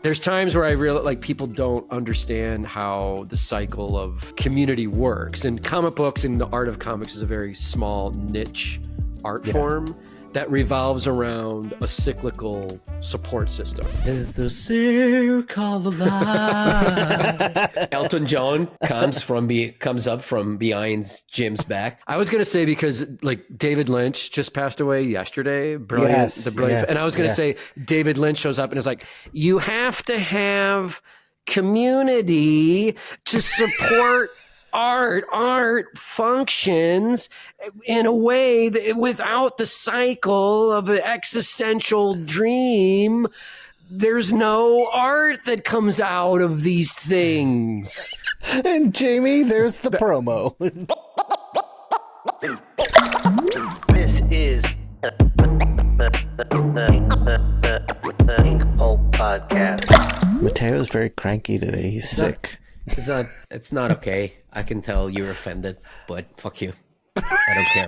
There's times where I realize like people don't understand how the cycle of community works, and comic books and the art of comics is a very small niche art form that revolves around a cyclical support system. Is the circle alive? Elton John comes up from behind Jim's back. I was gonna say, because like David Lynch just passed away yesterday. Brilliant, and I was gonna say David Lynch shows up and is like, you have to have community to support art functions in a way that without the cycle of an existential dream, there's no art that comes out of these things. And Jamie, there's the promo. This is the Inkpulp podcast. Matteo's very cranky today. He's sick. It's not okay. I can tell you're offended, but fuck you. I don't care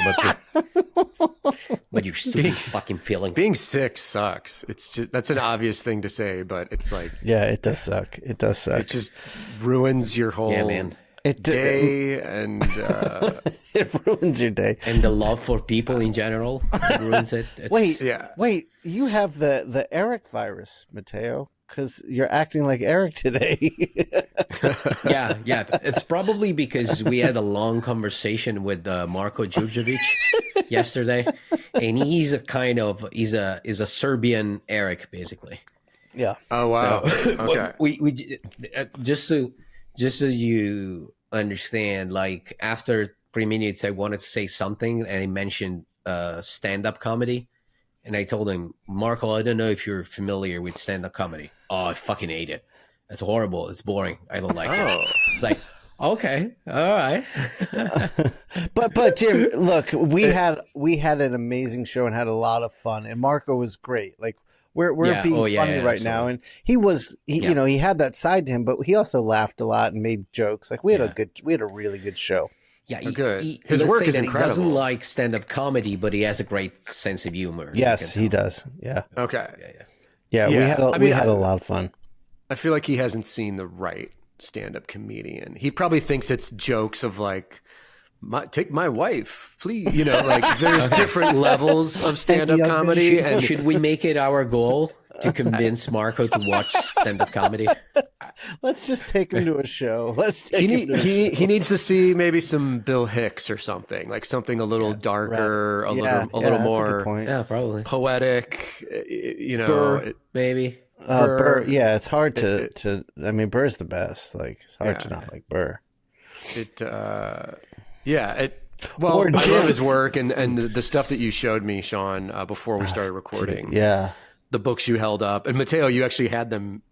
about your stupid fucking feeling. Being sick sucks. It's just, that's an obvious thing to say, but it's like, yeah, it does suck. It does suck. It just ruins your whole day, and it ruins your day. And the love for people in general ruins it. Wait, you have the Eric virus, Mattteo, because you're acting like Eric today. yeah. It's probably because we had a long conversation with Marko Djurdjevic yesterday, and he's a Serbian Eric, basically. Yeah. Oh wow. So, okay. We just so you understand, like after 3 minutes, I wanted to say something, and I mentioned stand-up comedy. And I told him, Marco, I don't know if you're familiar with stand-up comedy. Oh, I fucking hate it. It's horrible. It's boring. I don't like it. It's like, okay, all right. but Jim, look, we had an amazing show and had a lot of fun. And Marco was great. Like we're being funny right absolutely. now. And he had that side to him, but he also laughed a lot and made jokes. Like we had a really good show. Yeah, his work is incredible. He doesn't like stand-up comedy, but he has a great sense of humor. Yes, he does. Yeah. Okay. Yeah. We had a lot of fun. I feel like he hasn't seen the right stand-up comedian. He probably thinks it's jokes of like, take my wife, please. You know, like there's different levels of stand-up comedy. And should we make it our goal to convince Marco to watch stand-up comedy? Let's just take him to a show. He needs to see maybe some Bill Hicks or something, like something a little darker, a little more probably poetic. You know, Burr, maybe. Burr. Yeah, it's hard to. I mean, Burr's the best. Like it's hard to not like Burr. Well, I love his work and the stuff that you showed me, Shawn, before we started recording. Yeah, the books you held up, and Mattteo, you actually had them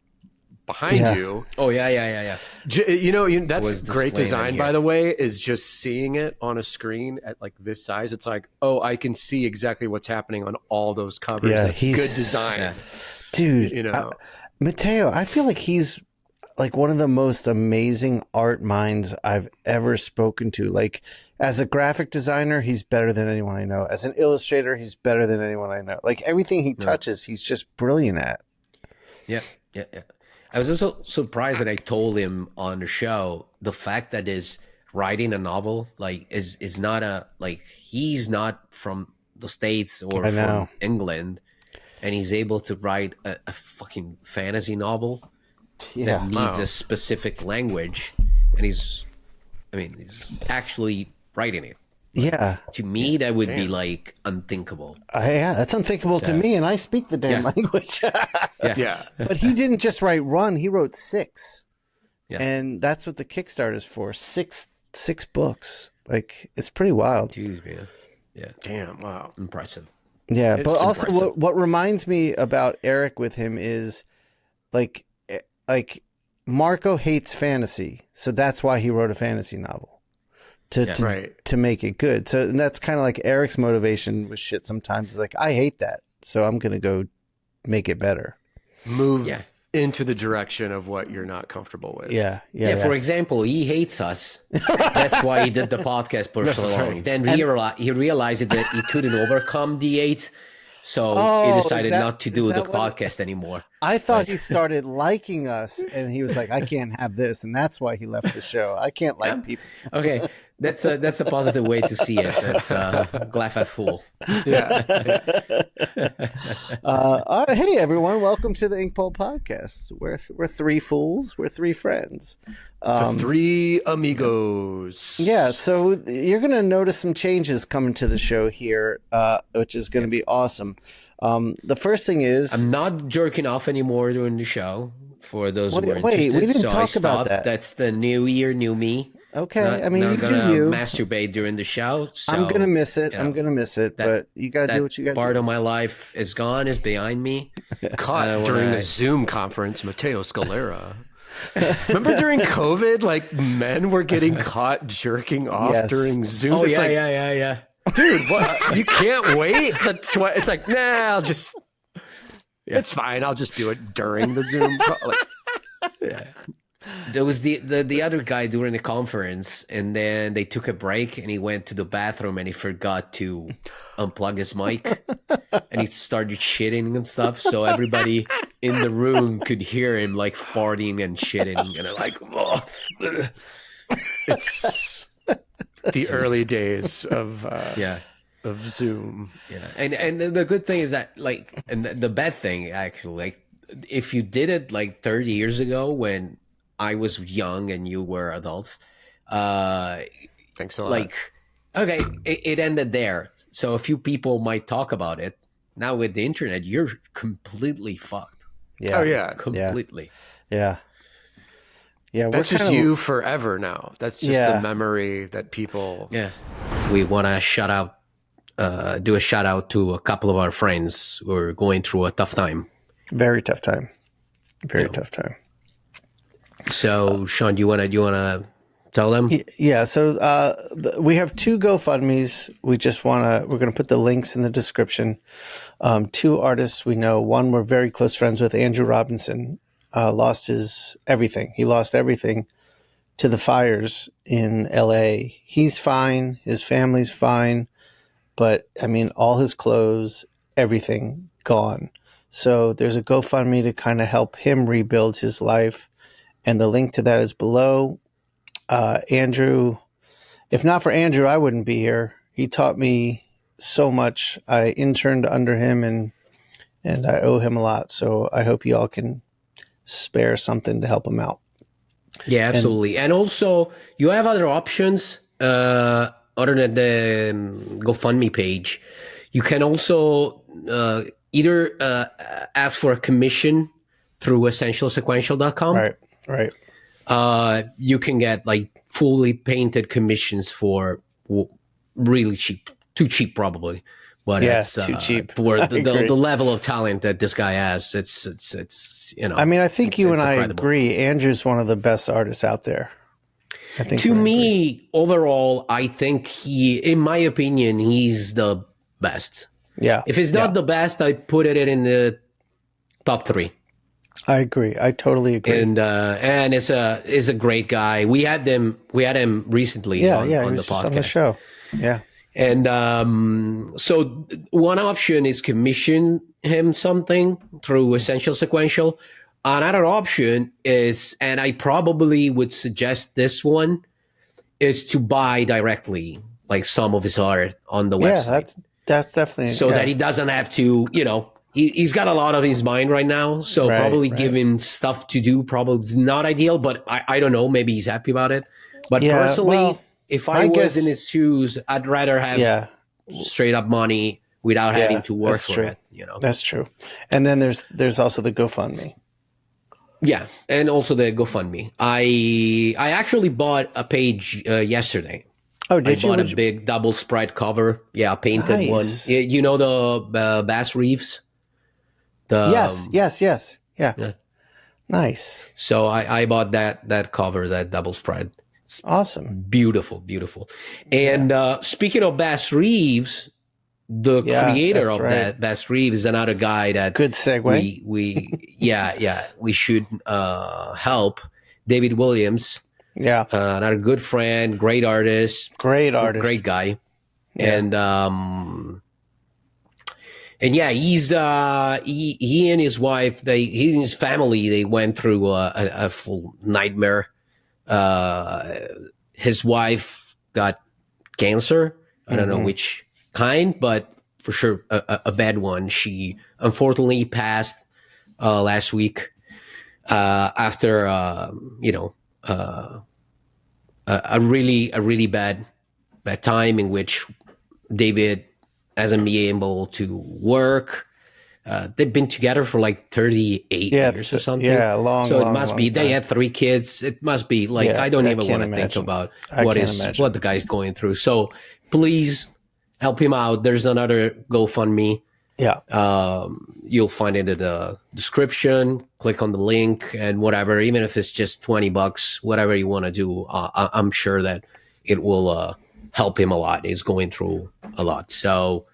behind you. Oh yeah. You know, that's great design, by the way, is just seeing it on a screen at like this size. It's like, oh, I can see exactly what's happening on all those covers. Yeah, that's good design. Dude, you know, Mattteo, I feel like he's like one of the most amazing art minds I've ever spoken to. Like as a graphic designer, he's better than anyone I know. As an illustrator, he's better than anyone I know. Like everything he touches, he's just brilliant at. Yeah. I was also surprised that I told him on the show the fact that his writing a novel is not he's not from the States or from England, and he's able to write a fucking fantasy novel that needs a specific language, and he's actually writing it. Yeah. To me, that would be like unthinkable. That's unthinkable to me, and I speak the damn language. Yeah. But he didn't just write one; he wrote 6, and that's what the Kickstarter is for. Six books. Like it's pretty wild. Jeez, man. Yeah. Damn. Wow. Impressive. Yeah, but also what reminds me about Eric with him is like Marco hates fantasy, so that's why he wrote a fantasy novel. To make it good. So and that's kind of like Eric's motivation with shit sometimes. It's like, I hate that, so I'm going to go make it better. Move into the direction of what you're not comfortable with. Yeah. For example, he hates us. That's why he did the podcast for so long. Then he realized that he couldn't overcome the hate, so he decided not to do the podcast anymore. I thought he started liking us, and he was like, "I can't have this," and that's why he left the show. I can't like people. Okay, that's a positive way to see it. That's glass half full. Yeah. All right, hey everyone, welcome to the Inkpulp podcast. We're three fools. We're three friends. Three amigos. Yeah, so you're going to notice some changes coming to the show here, which is going to be awesome. The first thing is, I'm not jerking off anymore during the show. For those who are interested, wait, we didn't so talk about that. That's the new year, new me. Okay, Not, I mean, not you gonna do you. masturbate during the show. So, I'm gonna miss it. you know, I'm gonna miss it, but you gotta do what you gotta part do. of my life is gone, is behind me. Caught during a Zoom conference, Mattteo Scalera. Remember during COVID, like men were getting caught jerking off during Zooms? Oh, It's like, yeah. dude, what? You can't wait? That's why it's like, nah, I'll just, it's fine. I'll just do it during the Zoom call. Like, There was the other guy during the conference, and then they took a break, and he went to the bathroom, and he forgot to unplug his mic, and he started shitting and stuff. So everybody in the room could hear him like farting and shitting, and they're like, oh. it's the early days of Zoom. Yeah, and the good thing is that, like, and the bad thing actually, like, if you did it like 30 years ago when I was young and you were adults, Thanks a lot. like, okay, it ended there. So a few people might talk about it. Now with the internet, you're completely fucked. Yeah. Oh yeah, Completely. Yeah. that's just you forever now. That's just the memory that people. Yeah, we want to do a shout out to a couple of our friends who are going through a tough time. Very tough time. Very tough time. So, Shawn, do you wanna tell them? Yeah. So we have two GoFundMe's. We're going to put the links in the description. Two artists we know. One we're very close friends with, Andrew Robinson, lost his everything. He lost everything to the fires in LA. He's fine. His family's fine. But I mean, all his clothes, everything gone. So there's a GoFundMe to kind of help him rebuild his life. And the link to that is below. Andrew, if not for Andrew, I wouldn't be here. He taught me so much. I interned under him and I owe him a lot. So I hope you all can spare something to help him out. Yeah, absolutely. And also, you have other options other than the GoFundMe page. You can also either ask for a commission through essentialsequential.com. Right. You can get like fully painted commissions for really cheap, too cheap probably, but it's too cheap for the level of talent that this guy has. It's you know. I mean, I think you and I incredible. agree. Andrew's one of the best artists out there. I think to me, overall, I think in my opinion, he's the best. Yeah. If it's not the best, I put it in the top 3. I agree. I totally agree. And is a great guy. We had him recently on he the was just podcast. on the show. Yeah. And so one option is commission him something through Essential Sequential. Another option is, and I probably would suggest this one, is to buy directly like some of his art on the website. Yeah, that's definitely so that he doesn't have to, you know. He's got a lot on his mind right now, so probably giving stuff to do probably is not ideal, but I don't know. Maybe he's happy about it. But personally, if I was in his shoes, I'd rather have straight up money without having to work for it. You know, that's true. And then there's also the GoFundMe. Yeah, and also the GoFundMe. I actually bought a page yesterday. Oh, did you? I bought a big double spread cover. Yeah, a painted one. You know the Bass Reeves? Yes. Yeah. Nice. So I bought that cover, that double spread. It's awesome. Beautiful. And speaking of Bass Reeves, the creator of that Bass Reeves is another guy that good segue. We should help. David Williams. Yeah. Another good friend, great artist. Great guy. Yeah. And yeah, he and his wife, he and his family, they went through a full nightmare. His wife got cancer. I don't know which kind, but for sure a bad one. She unfortunately passed last week after a really bad time in which David hasn't been able to work. They've been together for like 38 years or something. Yeah, long. So long, it must be. time. They had 3 kids. It must be like I don't even want to think about what the guy's going through. So please help him out. There's another GoFundMe. Yeah. You'll find it in the description. Click on the link and whatever. Even if it's just $20, whatever you want to do, I'm sure that it will help him a lot. He's going through a lot. So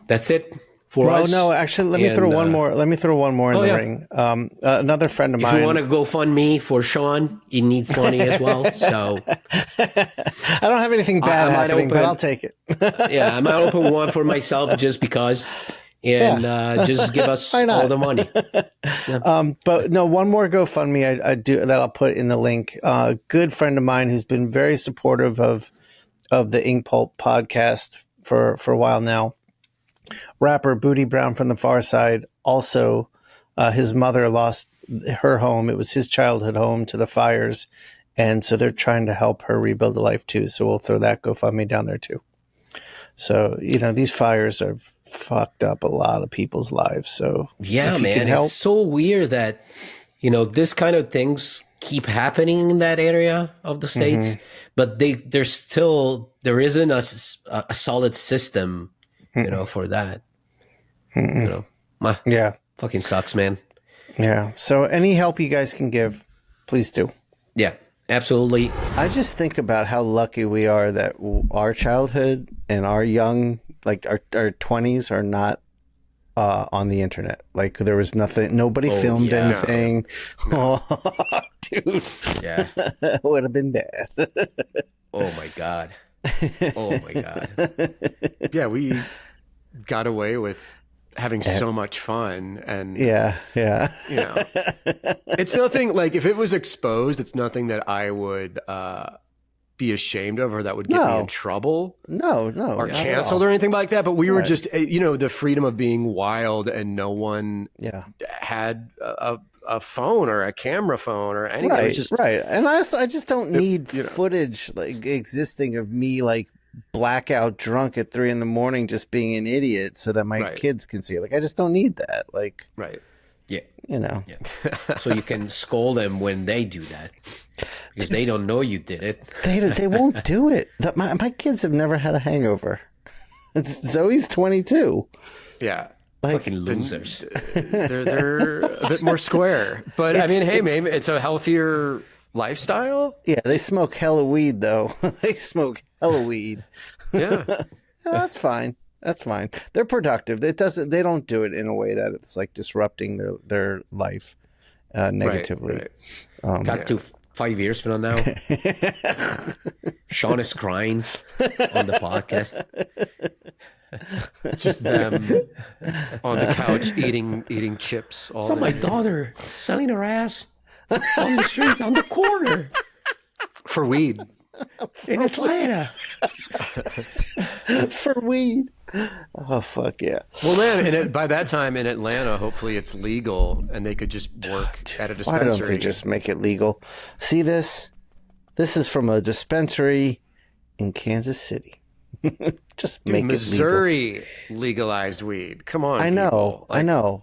that's it. No, actually, let me throw one more. Let me throw one more in the ring. Another friend of mine. If you want to GoFundMe for Shawn, he needs money as well. So I don't have anything bad happening, but I'll take it. Yeah, I might open one for myself just because, and just give us all the money. Yeah. But no, one more GoFundMe I do that I'll put in the link. A good friend of mine who's been very supportive of the Inkpulp podcast for a while now. Rapper Booty Brown from the Far Side. Also, his mother lost her home. It was his childhood home to the fires. And so they're trying to help her rebuild a life too. So we'll throw that GoFundMe down there too. So, these fires have fucked up a lot of people's lives. So yeah, man, it's so weird that, this kind of things keep happening in that area of the States, but there isn't a solid system for that. Yeah. Fucking sucks, man. Yeah. So any help you guys can give, please do. Yeah, absolutely. I just think about how lucky we are that our childhood and our young, like our 20s are not on the internet. Like there was nothing, nobody filmed anything. No. Oh, dude. Yeah. That would have been bad. Oh my God. Oh my God. Yeah, we got away with having so much fun, and yeah. It's nothing like if it was exposed, it's nothing that I would be ashamed of or that would get me in trouble. No, or canceled or anything like that. But we were just, the freedom of being wild, and no one had a phone or a camera phone or anything. Right. And I just don't need footage like existing of me like blackout drunk at 3 a.m. just being an idiot so that my kids can see it. Like I just don't need that. Like yeah. Yeah. So you can scold them when they do that because they don't know you did it. They won't do it. My kids have never had a hangover. Zoe's 22. Yeah. Like, fucking losers. They're a bit more square, but maybe it's a healthier lifestyle. Yeah, they smoke hella weed though. They smoke hella weed. Yeah. That's fine. They're productive. They don't do it in a way that it's like disrupting their life negatively. Right. Got to 5 years from now. Shawn is crying on the podcast. Just them on the couch eating chips all day. My daughter selling her ass on the street, on the corner. For weed. In Atlanta. For weed. Oh, fuck yeah. Well, man, by that time in Atlanta, hopefully it's legal and they could just work at a dispensary. Why don't they just make it legal? See this? This is from a dispensary in Kansas City. Just make Missouri it legal. legalized weed. Come on, I know.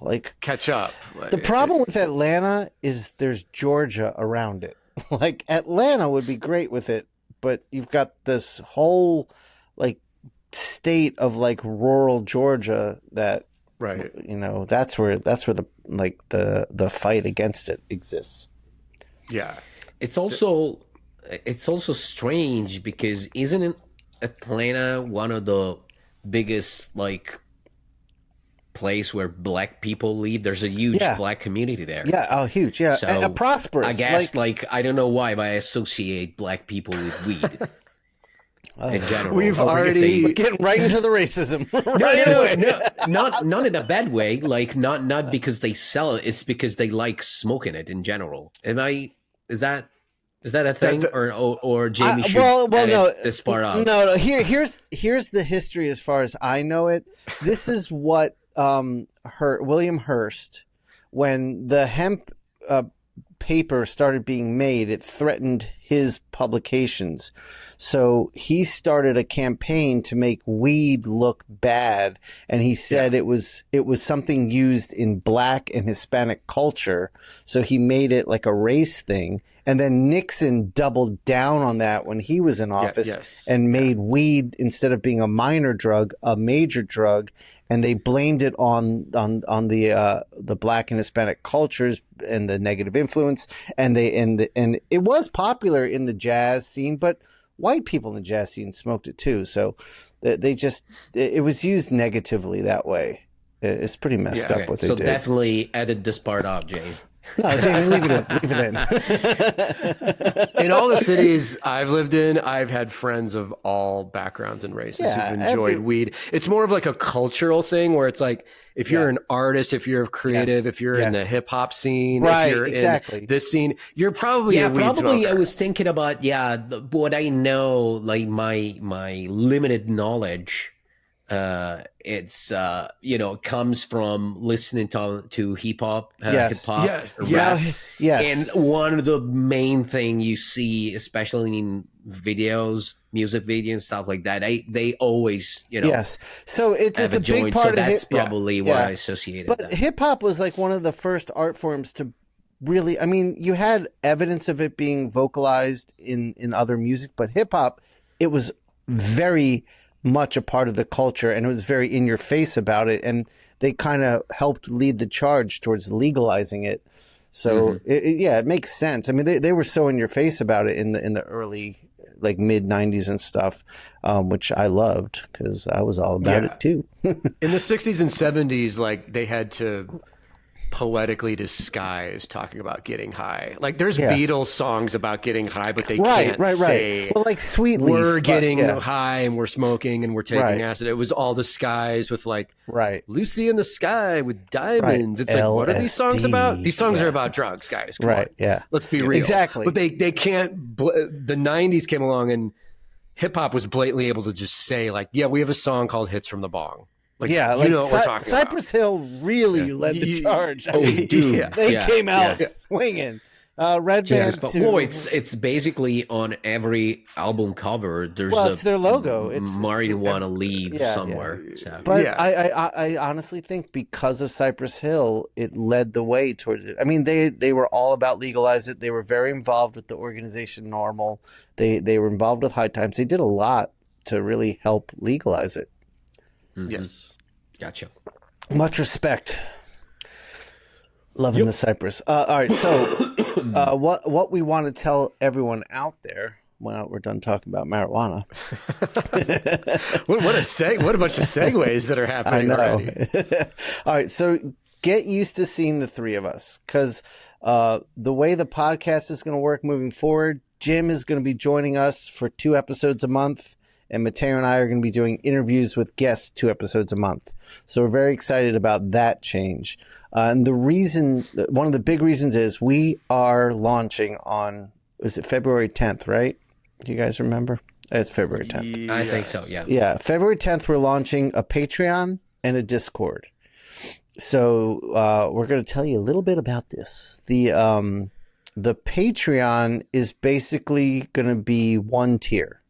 Like, catch up. The problem with Atlanta is there's Georgia around it. Like Atlanta would be great with it, but you've got this whole like state of like rural Georgia that that's where the fight against it exists. Yeah. It's also strange because isn't Atlanta one of the biggest like place where black people live? There's a huge black community there. Yeah, huge. Yeah, so prosperous. I guess like I don't know why, but I associate black people with weed. in general. We've We're already getting right into the racism. not in a bad way. Like not because they sell it. It's because they like smoking it in general. Is that a thing, or Jamie should edit this part out? No. Here's the history as far as I know it. This is what William Hearst, when the hemp paper started being made, it threatened his publications. So he started a campaign to make weed look bad, and he said it was something used in Black and Hispanic culture. So he made it like a race thing. And then Nixon doubled down on that when he was in office and made weed, instead of being a minor drug, a major drug. And they blamed it on the Black and Hispanic cultures and the negative influence. And it was popular in the jazz scene, but white people in the jazz scene smoked it too. So it was used negatively that way. It's pretty messed up what they did. So definitely edit this part out, Jane. No, Jamie, leave it in. In all the cities I've lived in, I've had friends of all backgrounds and races who've enjoyed weed. It's more of like a cultural thing where it's like, if you're an artist, if you're creative, if you're in the hip hop scene, if you're in this scene, you're probably a weed smoker. I was thinking about what I know, like my limited knowledge. It's comes from listening to hip hop, rap. And one of the main thing you see, especially in videos, music videos and stuff like that, they always So it's a big part of that's probably why I associated but that. Hip hop was like one of the first art forms to really, I mean, you had evidence of it being vocalized in other music, but hip hop, it was very much a part of the culture, and it was very in your face about it, and they kind of helped lead the charge towards legalizing it. So it makes sense. I mean, they were so in your face about it in the early, like mid 90s and stuff, which I loved because I was all about it too. In the 60s and 70s, like they had to poetically disguise talking about getting high. Like there's Beatles songs about getting high, but they can't say, well, like Sweet Leaf, we're getting high and we're smoking and we're taking acid. It was all disguised with like Lucy in the Sky with diamonds. It's like, what are these songs about? These songs are about drugs, guys. Come on. Yeah. Let's be real. Exactly. But they can't. The 90s came along and hip hop was blatantly able to just say like, yeah, we have a song called Hits from the Bong. Like, you know what we're talking Cypress Hill really led the charge. I mean, they came out swinging. Red Band too. Well, it's basically on every album cover. There's it's their logo. It's marijuana leaf somewhere. Yeah. So. But I honestly think because of Cypress Hill, it led the way towards it. I mean, they were all about legalize it. They were very involved with the organization Normal. They were involved with High Times. They did a lot to really help legalize it. Mm-hmm. Yes. Gotcha. Much respect. Loving the Cypress. All right. So what we want to tell everyone out there when we're done talking about marijuana. what a bunch of segues that are happening already. All right. So get used to seeing the three of us, because the way the podcast is going to work moving forward, Jim is going to be joining us for 2 episodes a month. And Mattteo and I are going to be doing interviews with guests 2 episodes a month. So we're very excited about that change. And one of the big reasons is we are launching on, is it February 10th, right? Do you guys remember? It's February 10th. Yes. I think so, yeah. Yeah, February 10th, we're launching a Patreon and a Discord. So we're going to tell you a little bit about this. The Patreon is basically going to be 1 tier.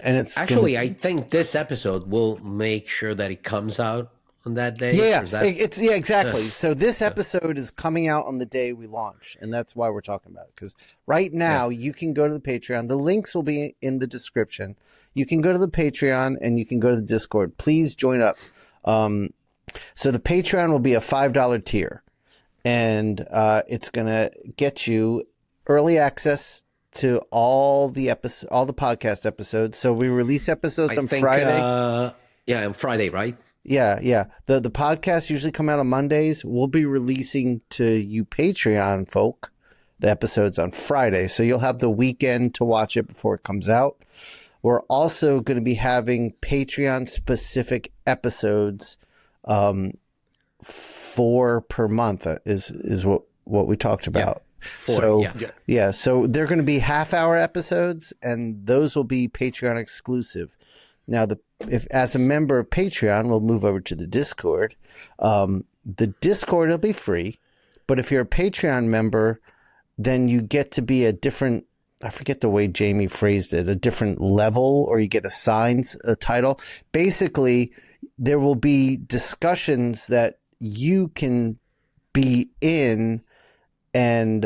And it's actually, I think this episode will make sure that it comes out on that day. Yeah, exactly. So this episode is coming out on the day we launch, and that's why we're talking about it. Because right now you can go to the Patreon. The links will be in the description. You can go to the Patreon and you can go to the Discord. Please join up. So the Patreon will be a $5 tier, and it's gonna get you early access to all the podcast episodes. So we release episodes on Friday. On Friday, right? Yeah. The podcasts usually come out on Mondays. We'll be releasing to you Patreon folk the episodes on Friday. So you'll have the weekend to watch it before it comes out. we're also going to be having Patreon specific episodes, 4 per month is what we talked about. So they're going to be half-hour episodes, and those will be Patreon exclusive. Now, if as a member of Patreon, we'll move over to the Discord. The Discord will be free, but if you're a Patreon member, then you get to be a different, I forget the way Jamie phrased it, a different level, or you get assigned a title. Basically, there will be discussions that you can be in and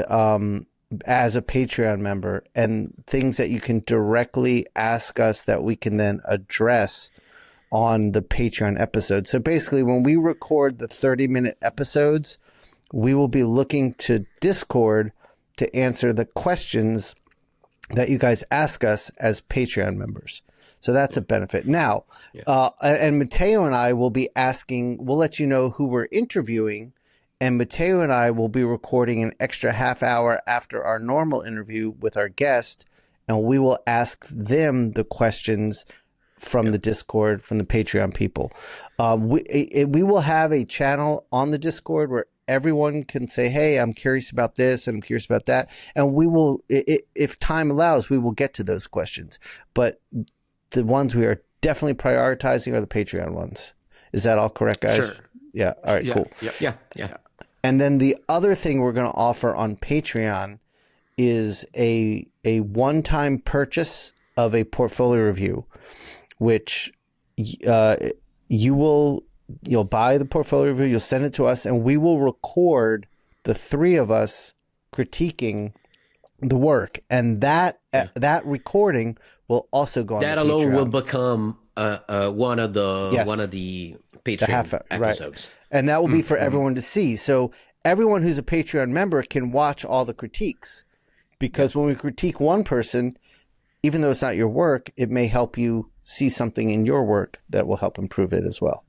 as a Patreon member, and things that you can directly ask us that we can then address on the Patreon episode. So basically, when we record the 30-minute episodes, we will be looking to Discord to answer the questions that you guys ask us as Patreon members. So that's a benefit. Now, and Mattteo and I will be asking, we'll let you know who we're interviewing, and Mattteo and I will be recording an extra half hour after our normal interview with our guest, and we will ask them the questions from the Discord, from the Patreon people. We will have a channel on the Discord where everyone can say, hey, I'm curious about this and I'm curious about that. And we will, if time allows, we will get to those questions. But the ones we are definitely prioritizing are the Patreon ones. Is that all correct, guys? Sure. Yeah. All right, cool. Yeah. And then the other thing we're going to offer on Patreon is a one-time purchase of a portfolio review, which you'll buy the portfolio review, you'll send it to us, and we will record the 3 of us critiquing the work. And that recording will also go on that the alone Patreon. will become one of the Patreon episodes. Right. And that will be for everyone to see. So everyone who's a Patreon member can watch all the critiques, because when we critique one person, even though it's not your work, it may help you see something in your work that will help improve it as well.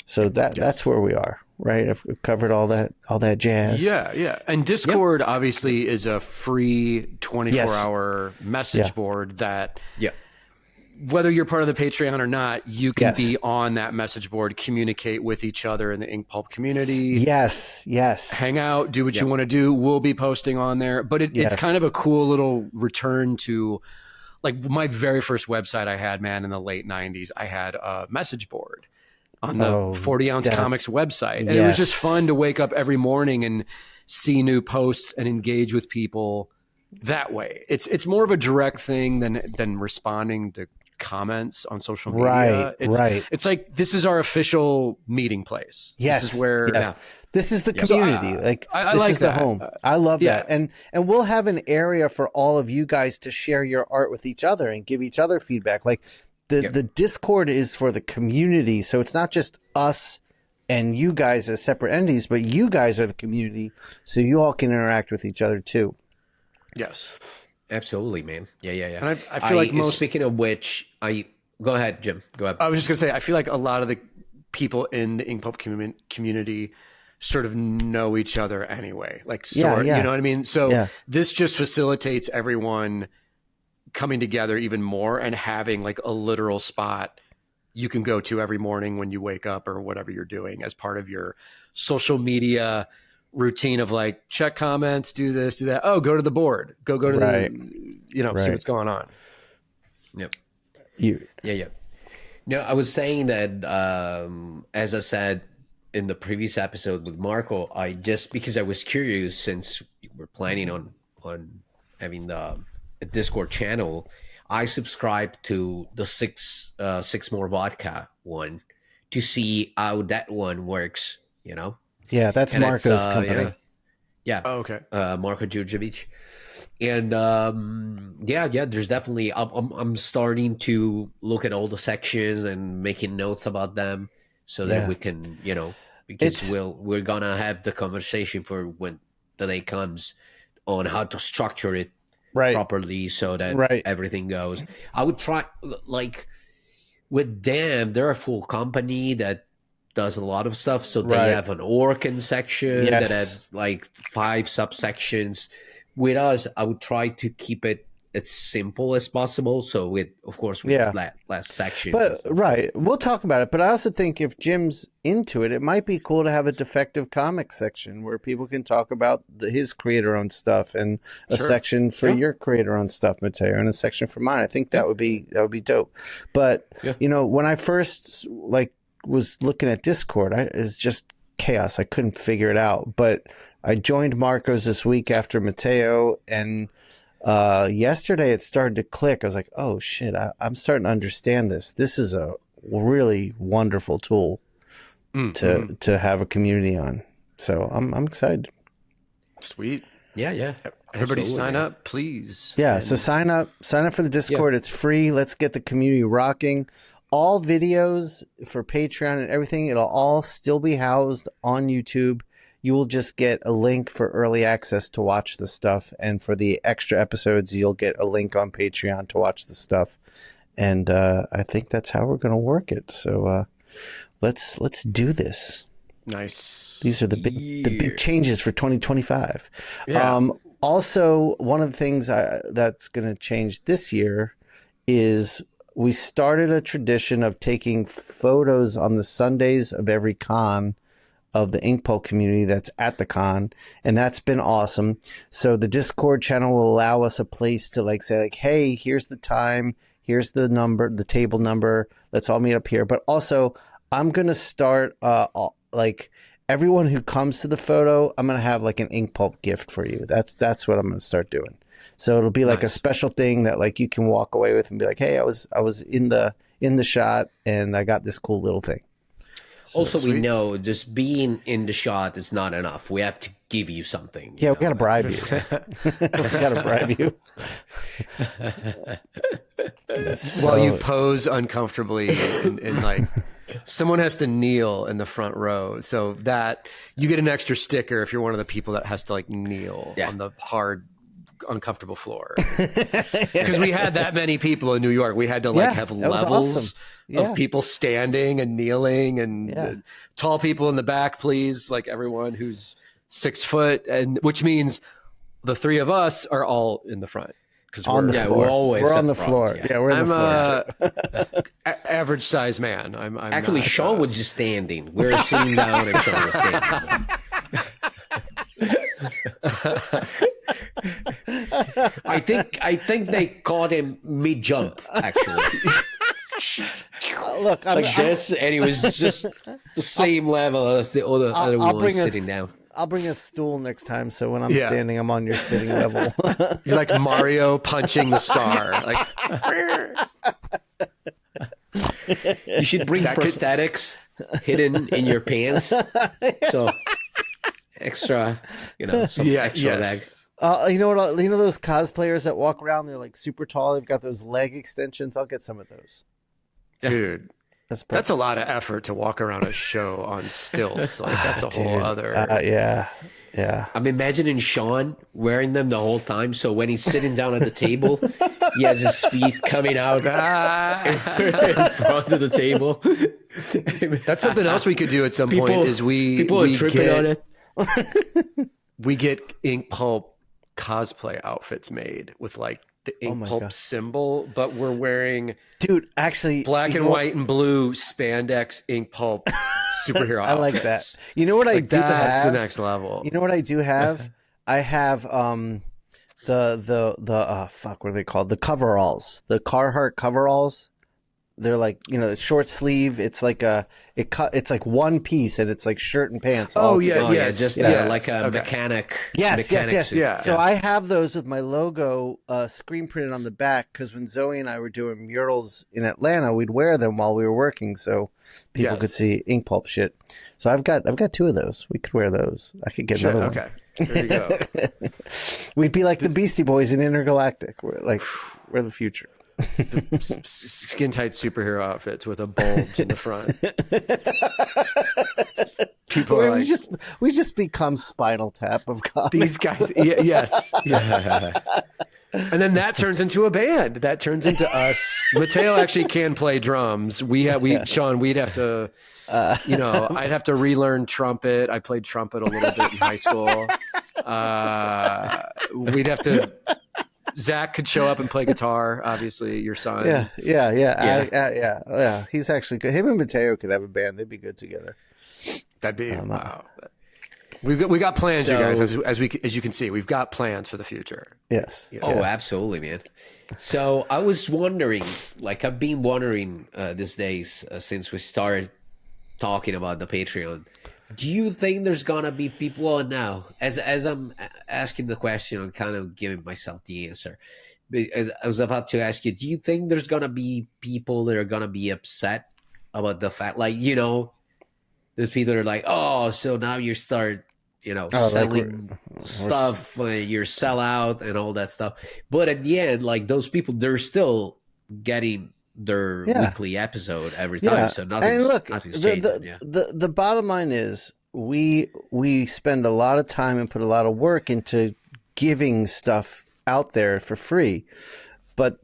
So that's where we are, right? I've covered all that jazz. Yeah. And Discord obviously is a free 24-hour message board that whether you're part of the Patreon or not, you can be on that message board, communicate with each other in the Inkpulp community. Yes. Hang out, do what you want to do. We'll be posting on there. But it's kind of a cool little return to, like, my very first website I had, man, in the late 90s. I had a message board on the 40 Ounce Comics website. And it was just fun to wake up every morning and see new posts and engage with people that way. It's more of a direct thing than responding to comments on social media. It's like, this is our official meeting place. This is where this is the community. I like the home. I love that. And we'll have an area for all of you guys to share your art with each other and give each other feedback. Like the Discord is for the community, so it's not just us and you guys as separate entities, but you guys are the community, so you all can interact with each other too. Yes. Absolutely, man. Yeah. And I feel like speaking of which, go ahead, Jim. Go ahead. I was just going to say, I feel like a lot of the people in the Inkpulp community sort of know each other anyway. Like, you know what I mean? So this just facilitates everyone coming together even more and having like a literal spot you can go to every morning when you wake up or whatever you're doing as part of your social media routine of like, check comments, do this, do that. Oh, go to the board, go to the, see what's going on. Yep. Yeah. No, I was saying that, as I said in the previous episode with Marco, because I was curious, since we're planning on having a Discord channel, I subscribed to the six more vodka one to see how that one works, Yeah, that's Marco's company. Yeah. Oh, okay. Marco Djurdjevic. And there's definitely, I'm starting to look at all the sections and making notes about them so that we can, because we're gonna have the conversation for when the day comes on how to structure it properly so that everything goes. I would try, like with them, they're a full company that does a lot of stuff. So they have an Orkin section that has like 5 subsections. With us, I would try to keep it as simple as possible. So with less sections. But right, we'll talk about it. But I also think if Jim's into it, it might be cool to have a Defective Comics section where people can talk about his creator-owned stuff, and a section for your creator-owned stuff, Mattteo, and a section for mine. I think that would be dope. But when I first was looking at Discord, it was just chaos. I couldn't figure it out. But I joined Marco's this week after Mattteo, and yesterday it started to click. I was like, oh shit, I'm starting to understand this. This is a really wonderful tool to have a community on. So I'm excited. Sweet. Yeah. Everybody sign up, please. Yeah. So sign up for the Discord. Yeah. It's free. Let's get the community rocking. All videos for Patreon and everything, it'll all still be housed on YouTube. You will just get a link for early access to watch the stuff. And for the extra episodes, you'll get a link on Patreon to watch the stuff. And I think that's how we're going to work it. So let's do this. Nice. These are the big changes for 2025. Yeah. Also, one of the things that's going to change this year is we started a tradition of taking photos on the Sundays of every con of the Inkpulp community that's at the con, and that's been awesome. So the Discord channel will allow us a place to say hey, here's the time, here's the number, the table number, let's all meet up here. But also I'm going to start everyone who comes to the photo, I'm going to have an Inkpulp gift for you. That's what I'm going to start doing. So it'll be a special thing that you can walk away with and be like, hey, I was in the shot and I got this cool little thing. So, also, we know just being in the shot is not enough. We have to give you something. Yeah, we got to bribe you. We got to bribe you. While you pose uncomfortably and someone has to kneel in the front row, so that you get an extra sticker if you're one of the people that has to kneel on the hard, uncomfortable floor. Because we had that many people in New York, we had to have levels awesome. Of people standing and kneeling, and tall people in the back, please, everyone who's 6 foot, and which means the three of us are all in the front. Because we're always on the floor. Yeah, we're in the floor. Average size man. I'm actually not, Shawn was just standing. We're sitting down and Shawn was standing. I think they caught him mid jump. Actually, look, and he was just the same level as the other one sitting down. I'll bring a stool next time, so when I'm standing, I'm on your sitting level. You're like Mario punching the star. You should bring prosthetics hidden in your pants, so extra, some extra leg. You know what? You know those cosplayers that walk around? They're super tall. They've got those leg extensions. I'll get some of those, dude. That's a lot of effort to walk around a show on stilts. That's a whole other. Yeah. I'm imagining Shawn wearing them the whole time. So when he's sitting down at the table, he has his feet coming out in front of the table. That's something else we could do at some point. Is people are tripping on it. We get Inkpulp cosplay outfits made with the Inkpulp symbol, but we're wearing black and white and blue spandex Inkpulp superhero outfits. I like that. You know what I do have? That's the next level. You know what I do have? I have the what are they called? The coveralls. The Carhartt coveralls. They're short sleeve. It's it's one piece, and it's shirt and pants. Like a mechanic. Yes. Suit. Yeah. So I have those with my logo screen printed on the back, because when Zoe and I were doing murals in Atlanta, we'd wear them while we were working, so people could see Inkpulp shit. So I've got 2 of those. We could wear those. I could get another one. Okay. There you go. We'd be like the Beastie Boys in Intergalactic. We're the future. The skin tight superhero outfits with a bulge in the front. People are we just become Spinal Tap of comics. These guys, yes. And then that turns into a band. That turns into us. Mattteo actually can play drums. Shawn, we'd have to, I'd have to relearn trumpet. I played trumpet a little bit in high school. We'd have to Zach could show up and play guitar. Obviously, your son. Yeah. He's actually good. Him and Mattteo could have a band. They'd be good together. That'd be wow. We got plans, you guys. As you can see, we've got plans for the future. Yes. Oh, absolutely, man. So I was wondering, like I've been wondering these days since we started talking about the Patreon. Do you think there's gonna be people? Well, now as I'm asking the question, I'm kind of giving myself the answer. I was about to ask you, do you think there's gonna be people that are gonna be upset about the fact, like, you know, there's people that are like, oh, so now you start, you know, selling stuff, you're sell out and all that stuff. But at the end, like those people, they're still getting their weekly episode every time. So nothing's changed. The bottom line is we spend a lot of time and put a lot of work into giving stuff out there for free, but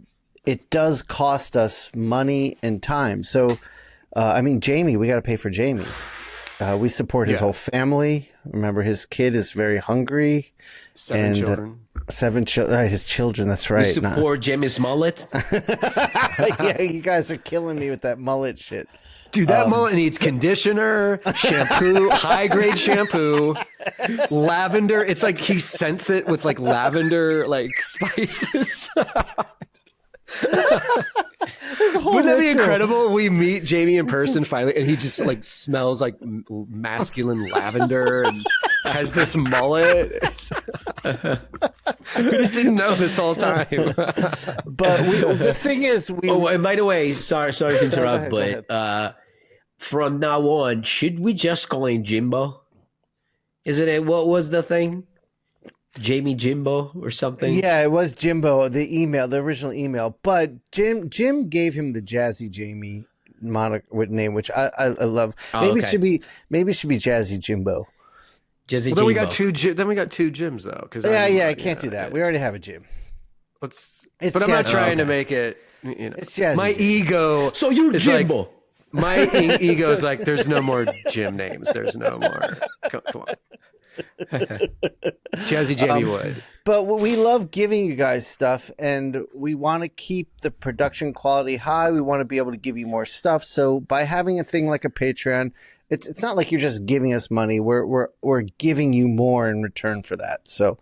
it does cost us money and time. So, I mean, Jamie, we got to pay for Jamie. We support his whole family. Remember, his kid is very hungry. 7 children. 7 children. Right, his children. That's right. We support Jimmy's mullet. Yeah, you guys are killing me with that mullet shit. Dude, that mullet needs conditioner, shampoo, high-grade shampoo, lavender. It's like he scents it with like lavender, like spices. Wouldn't that be incredible? We meet Jamie in person finally, and he just like smells like masculine lavender and has this mullet. We just didn't know this whole time. But the thing is, Oh, and by the way, sorry to interrupt, but from now on, should we just call him Jimbo? Isn't it? What was the thing? Jamie Jimbo or something? Yeah, it was Jimbo, the original email. But Jim gave him the Jazzy Jamie name, which I love. Maybe it should be Jazzy Jimbo. Jazzy Jimbo. Then we got two Jims though. I can't do that. We already have a Jim. But I'm not trying to make it. You know, it's Jazzy my Jim. ego. So you're Jimbo. Like, my ego is like, there's no more Jim names. There's no more. Come on. Jazzy Jamie Wood. But we love giving you guys stuff, and we want to keep the production quality high. We want to be able to give you more stuff. So by having a thing like a Patreon, it's not like you're just giving us money. We're giving you more in return for that. So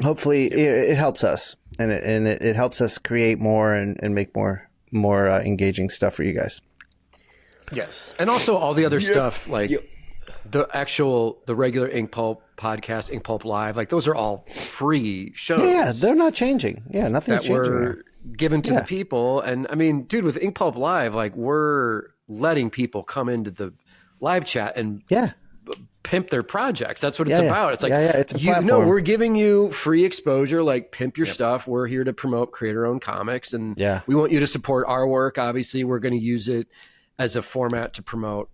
hopefully it helps us, and it helps us create more and make more engaging stuff for you guys. Yes, and also all the other stuff like. The regular Inkpulp podcast, Inkpulp Live, like those are all free shows. Yeah, they're not changing. Yeah, nothing's changing. That were given to the people. And I mean, dude, with Inkpulp Live, like we're letting people come into the live chat and pimp their projects. That's what it's about. It's like, it's a platform. We're giving you free exposure, like pimp your stuff. We're here to promote creator-owned comics. And we want you to support our work. Obviously, we're going to use it as a format to promote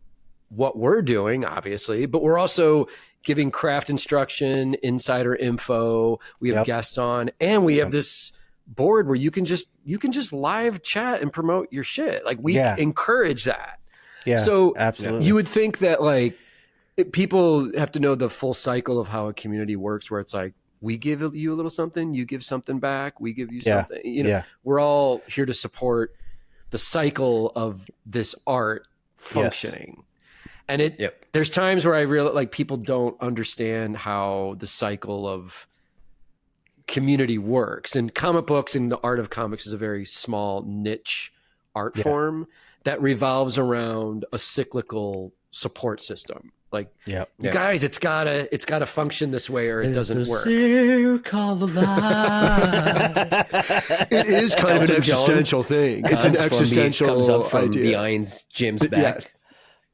what we're doing, obviously, but we're also giving craft instruction, insider info. We have guests on, and we have this board where you can just live chat and promote your shit. Like we encourage that. Yeah. So absolutely. You would think that like people have to know the full cycle of how a community works, where it's like we give you a little something, you give something back, we give you something. You know, we're all here to support the cycle of this art functioning. And there's times where I realize like people don't understand how the cycle of community works. And comic books and the art of comics is a very small niche art form that revolves around a cyclical support system. Like, guys, it's gotta function this way or it doesn't work. Circle of life. It is kind of an existential thing. It's an existential comes up from idea. Behind Jim's back.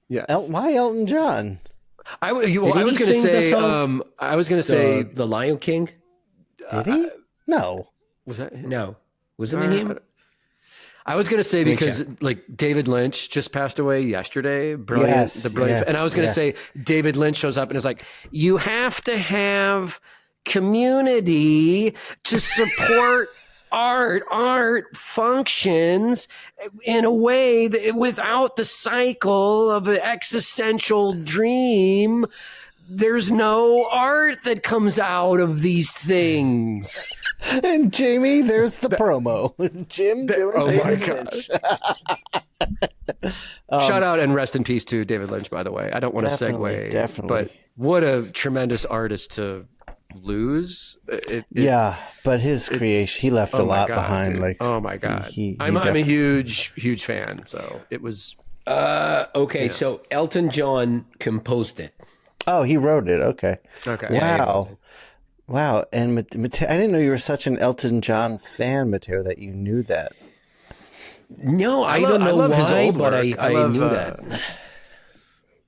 Yes. Why Elton John? I was going to say the Lion King. Did he? No. Was that him? No. Wasn't it him? I was going to say because like David Lynch just passed away yesterday. Brilliant. And I was going to say David Lynch shows up and is like, you have to have community to support art functions in a way that without the cycle of an existential dream, there's no art that comes out of these things. And Jamie, there's the promo. Jim doing oh my David Lynch. Shout out and rest in peace to David Lynch, by the way. I don't want to segue, definitely. but what a tremendous artist to lose. But his creation, he left a lot behind. Dude. Like, oh my god, I'm a huge fan. So it was okay. Yeah. So Elton John composed it. Oh, he wrote it. Okay. Yeah, Wow. And Mattteo, I didn't know you were such an Elton John fan, Mattteo, that you knew that. No, I don't know why, but I knew that.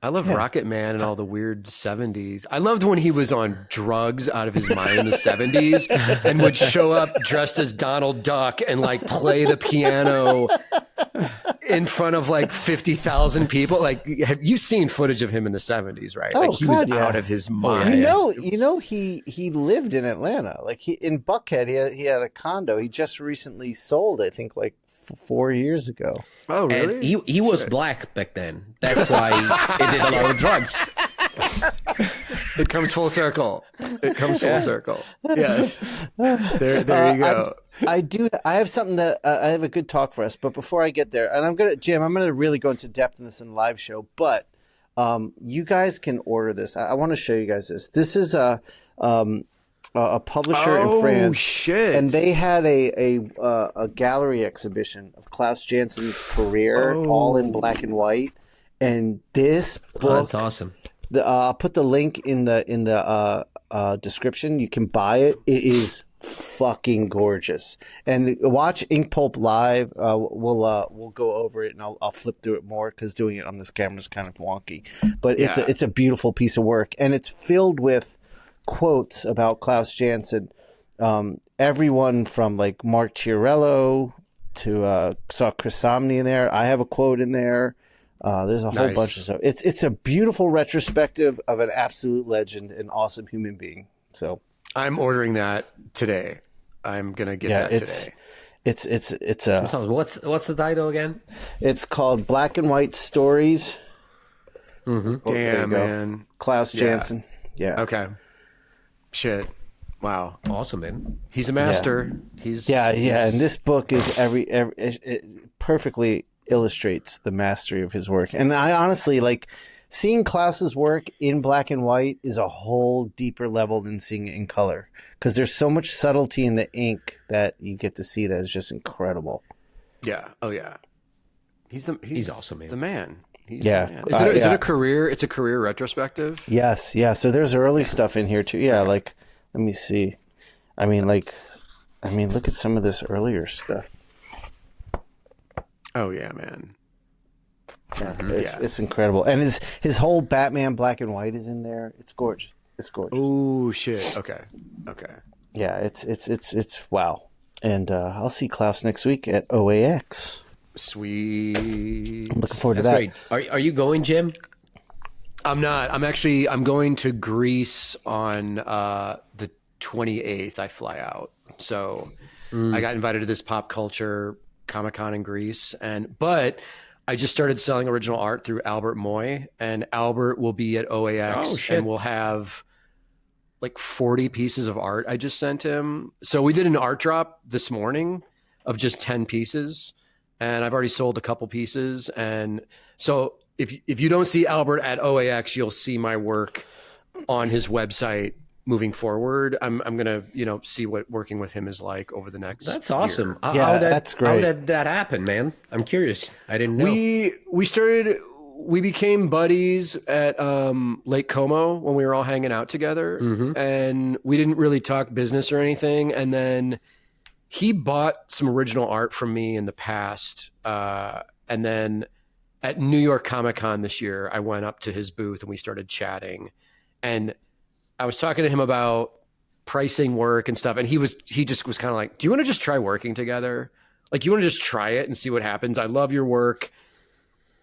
I love Rocket Man and all the weird 70s. I loved when he was on drugs out of his mind in the 70s and would show up dressed as Donald Duck and like play the piano in front of like 50,000 people. Like, have you seen footage of him in the 70s, right? Like he was out of his mind. He lived in Atlanta. Like in Buckhead, he had a condo. He just recently sold, I think, like 4 years ago. Oh, really? And he was black back then. That's why he did a lot of drugs. It comes full circle. Yes. There you go. I have something that I have a good talk for us, but before I get there, and I'm gonna really go into depth in this in the live show, but you guys can order this. I want to show you guys this. This is a publisher in France. Shit. And they had a gallery exhibition of Klaus Jansen's career, all in black and white. And this book, that's awesome. I'll put the link in the description. You can buy it. It is fucking gorgeous. And watch Inkpulp live. We'll go over it, and I'll flip through it more because doing it on this camera is kind of wonky. But it's a beautiful piece of work, and it's filled with quotes about Klaus Jansen. Everyone from like Mark Chiarello to saw Chris Somney in there. I have a quote in there. There's a whole bunch of stuff. It's a beautiful retrospective of an absolute legend, an awesome human being. So I'm ordering that today. I'm gonna get that today. It's a what's the title again? It's called Black and White Stories. Mm-hmm. Damn, man. Klaus Jansen. Yeah. Okay. Shit. Wow. Awesome, man. He's a master. He's and this book is it perfectly illustrates the mastery of his work. And I honestly like seeing Klaus's work in black and white is a whole deeper level than seeing it in color, because there's so much subtlety in the ink that you get to see that is just incredible. Yeah. Oh yeah. He's awesome, man. The man. Is it a career? It's a career retrospective. Yes. Yeah. So there's early stuff in here too. Yeah. Like, let me see. I mean, look at some of this earlier stuff. Oh yeah, man. Yeah, it's incredible. And his whole Batman black and white is in there. It's gorgeous. Oh shit. Okay. Yeah. It's wow. And I'll see Klaus next week at OAX. Sweet. I'm looking forward to that. Great. Are you going, Jim? I'm not. I'm going to Greece on the 28th. I fly out. So I got invited to this pop culture Comic-Con in Greece, but I just started selling original art through Albert Moy, and Albert will be at OAX and we'll have like 40 pieces of art I just sent him. So we did an art drop this morning of just 10 pieces. And I've already sold a couple pieces. And so if you don't see Albert at OAX, you'll see my work on his website moving forward. I'm going to, see what working with him is like over the next That's awesome. Yeah, that's great. How did that happen, man? I'm curious. I didn't know. We became buddies at Lake Como when we were all hanging out together. Mm-hmm. And we didn't really talk business or anything. And then he bought some original art from me in the past. And then at New York Comic-Con this year, I went up to his booth and we started chatting. And I was talking to him about pricing work and stuff. And he just was kind of like, do you want to just try working together? Like, you want to just try it and see what happens? I love your work.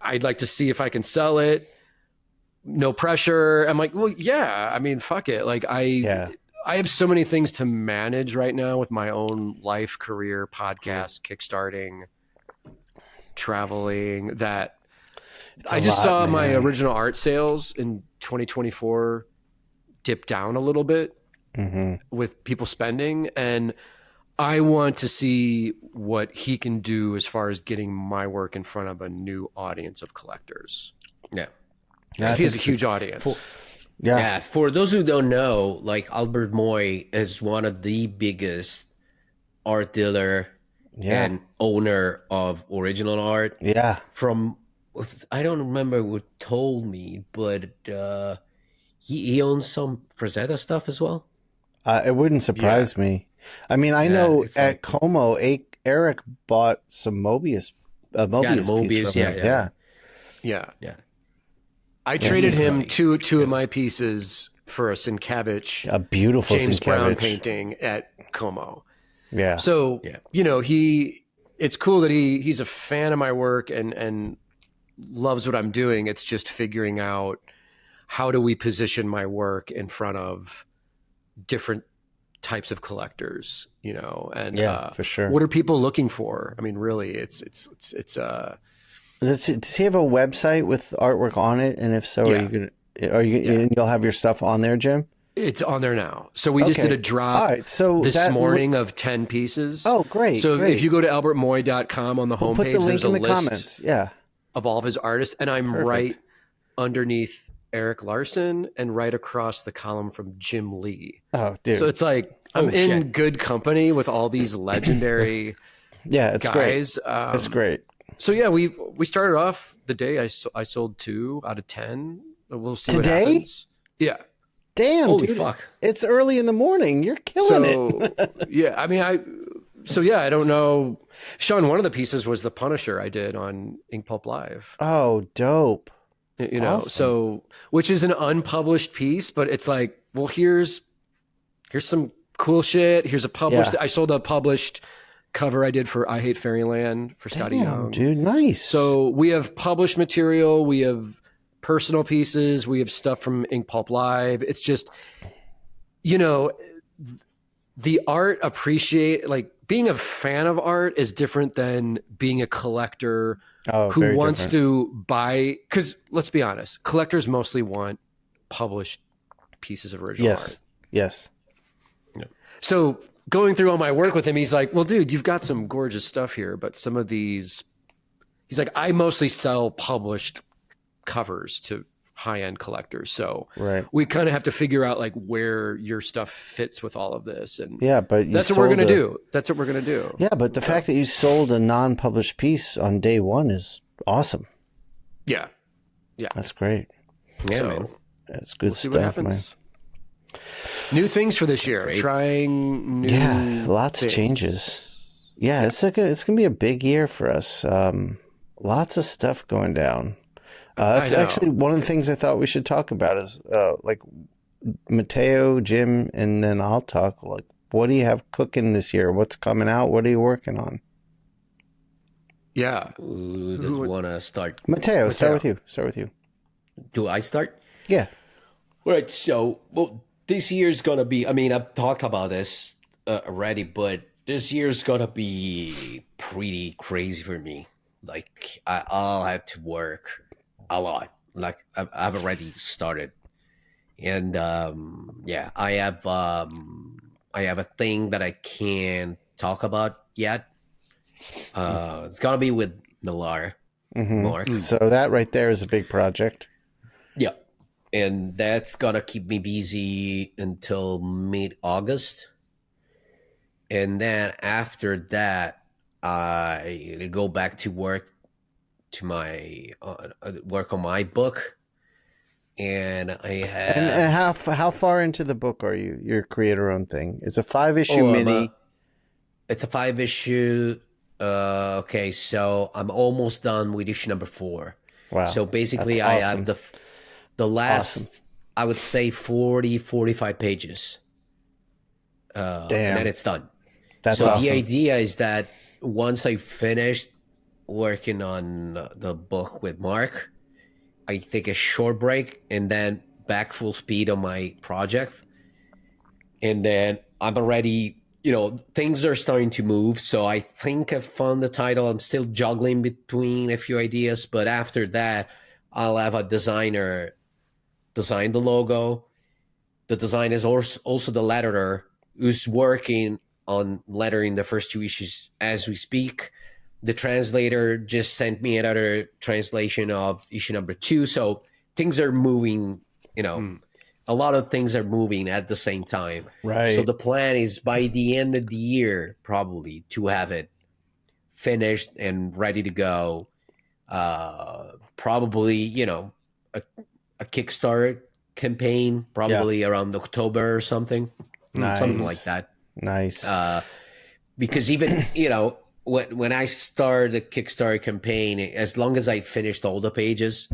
I'd like to see if I can sell it. No pressure. I'm like, well, yeah, I mean, fuck it. Like I have so many things to manage right now with my own life, career, podcast, kickstarting, traveling, that I just saw my original art sales in 2024 dip down a little bit with people spending. And I want to see what he can do as far as getting my work in front of a new audience of collectors. Yeah. Because he has a huge audience. Yeah. For those who don't know, like Albert Moy is one of the biggest art dealer and owner of original art. Yeah. From, I don't remember who told me, but he owns some Zetta stuff as well. It wouldn't surprise me. I mean, I know at like, Como, Eric bought some Mobius piece from him. Yeah. I traded him two of my pieces for a Sienkiewicz, a beautiful James Sienkiewicz Brown painting at Como. Yeah. So, it's cool that he's a fan of my work and loves what I'm doing. It's just figuring out how do we position my work in front of different types of collectors, and for sure. What are people looking for? I mean, really, it's Does he have a website with artwork on it? And if so, and you'll have your stuff on there, Jim? It's on there now. So we just did a drop this morning of 10 pieces. Oh, great. So if you go to albertmoy.com on the homepage, put the link there's a in the list comments. of all of his artists. And I'm right underneath Eric Larson and right across the column from Jim Lee. Oh, dude. So it's like I'm in good company with all these legendary it's guys. Great. It's great. So we started off the day I sold 2 out of 10. We'll see Today? what happens. Yeah. Damn, holy dude. Fuck. It's early in the morning. You're killing it. I don't know. Shawn, one of the pieces was the Punisher I did on Inkpulp Live. Oh, dope. Awesome. So which is an unpublished piece, but it's like, well, here's some cool shit. Here's a published. I sold a published cover I did for I Hate Fairyland for Scotty Young. Dude, nice. So we have published material, we have personal pieces, we have stuff from Inkpulp Live. It's just, the art being a fan of art is different than being a collector who wants to buy, because let's be honest, collectors mostly want published pieces of original art. Yes. So going through all my work with him, he's like, well, dude, you've got some gorgeous stuff here, but some of these, he's like, I mostly sell published covers to high-end collectors. So we kind of have to figure out like where your stuff fits with all of this. And but that's what we're going to do. That's what we're going to do. Yeah. But the fact that you sold a non-published piece on day one is awesome. Yeah. That's great. Yeah, man. That's good stuff, see what happens. Man. New things for this year. Great. Trying new lots things. of changes. It's gonna be a big year for us. Lots of stuff going down. That's actually one of the things I thought we should talk about is like Mattteo, Jim, and then I'll talk. Like, what do you have cooking this year? What's coming out? What are you working on? Yeah. Who does want to start? Mattteo, start with you. Do I start? Yeah. All right. So, this year's going to be, I mean, I've talked about this already, but this year's going to be pretty crazy for me. Like, I'll have to work a lot. Like, I've already started. And, I have a thing that I can't talk about yet. It's going to be with Millar. Mark. So that right there is a big project. Yeah. And that's going to keep me busy until mid-August. And then after that, I go back to work to my work on my book. And I have... And how far into the book are you? Your creator-owned thing. It's a 5-issue mini. It's a 5-issue. Okay, so I'm almost done with issue number 4. Wow. So basically I have the last, I would say 40, 45 pages. And then it's done. That's so awesome. The idea is that once I finish working on the book with Mark, I take a short break and then back full speed on my project. And then I'm already, things are starting to move. So I think I've found the title. I'm still juggling between a few ideas. But after that, I'll have a designer design the logo. The designer is also the letterer who's working on lettering the first 2 issues as we speak. The translator just sent me another translation of issue number 2. So things are moving, a lot of things are moving at the same time. Right. So the plan is by the end of the year, probably, to have it finished and ready to go. Probably, a Kickstarter campaign, probably around October or something. Nice. Something like that. Nice. Because even, when I start the Kickstarter campaign, as long as I finished all the pages,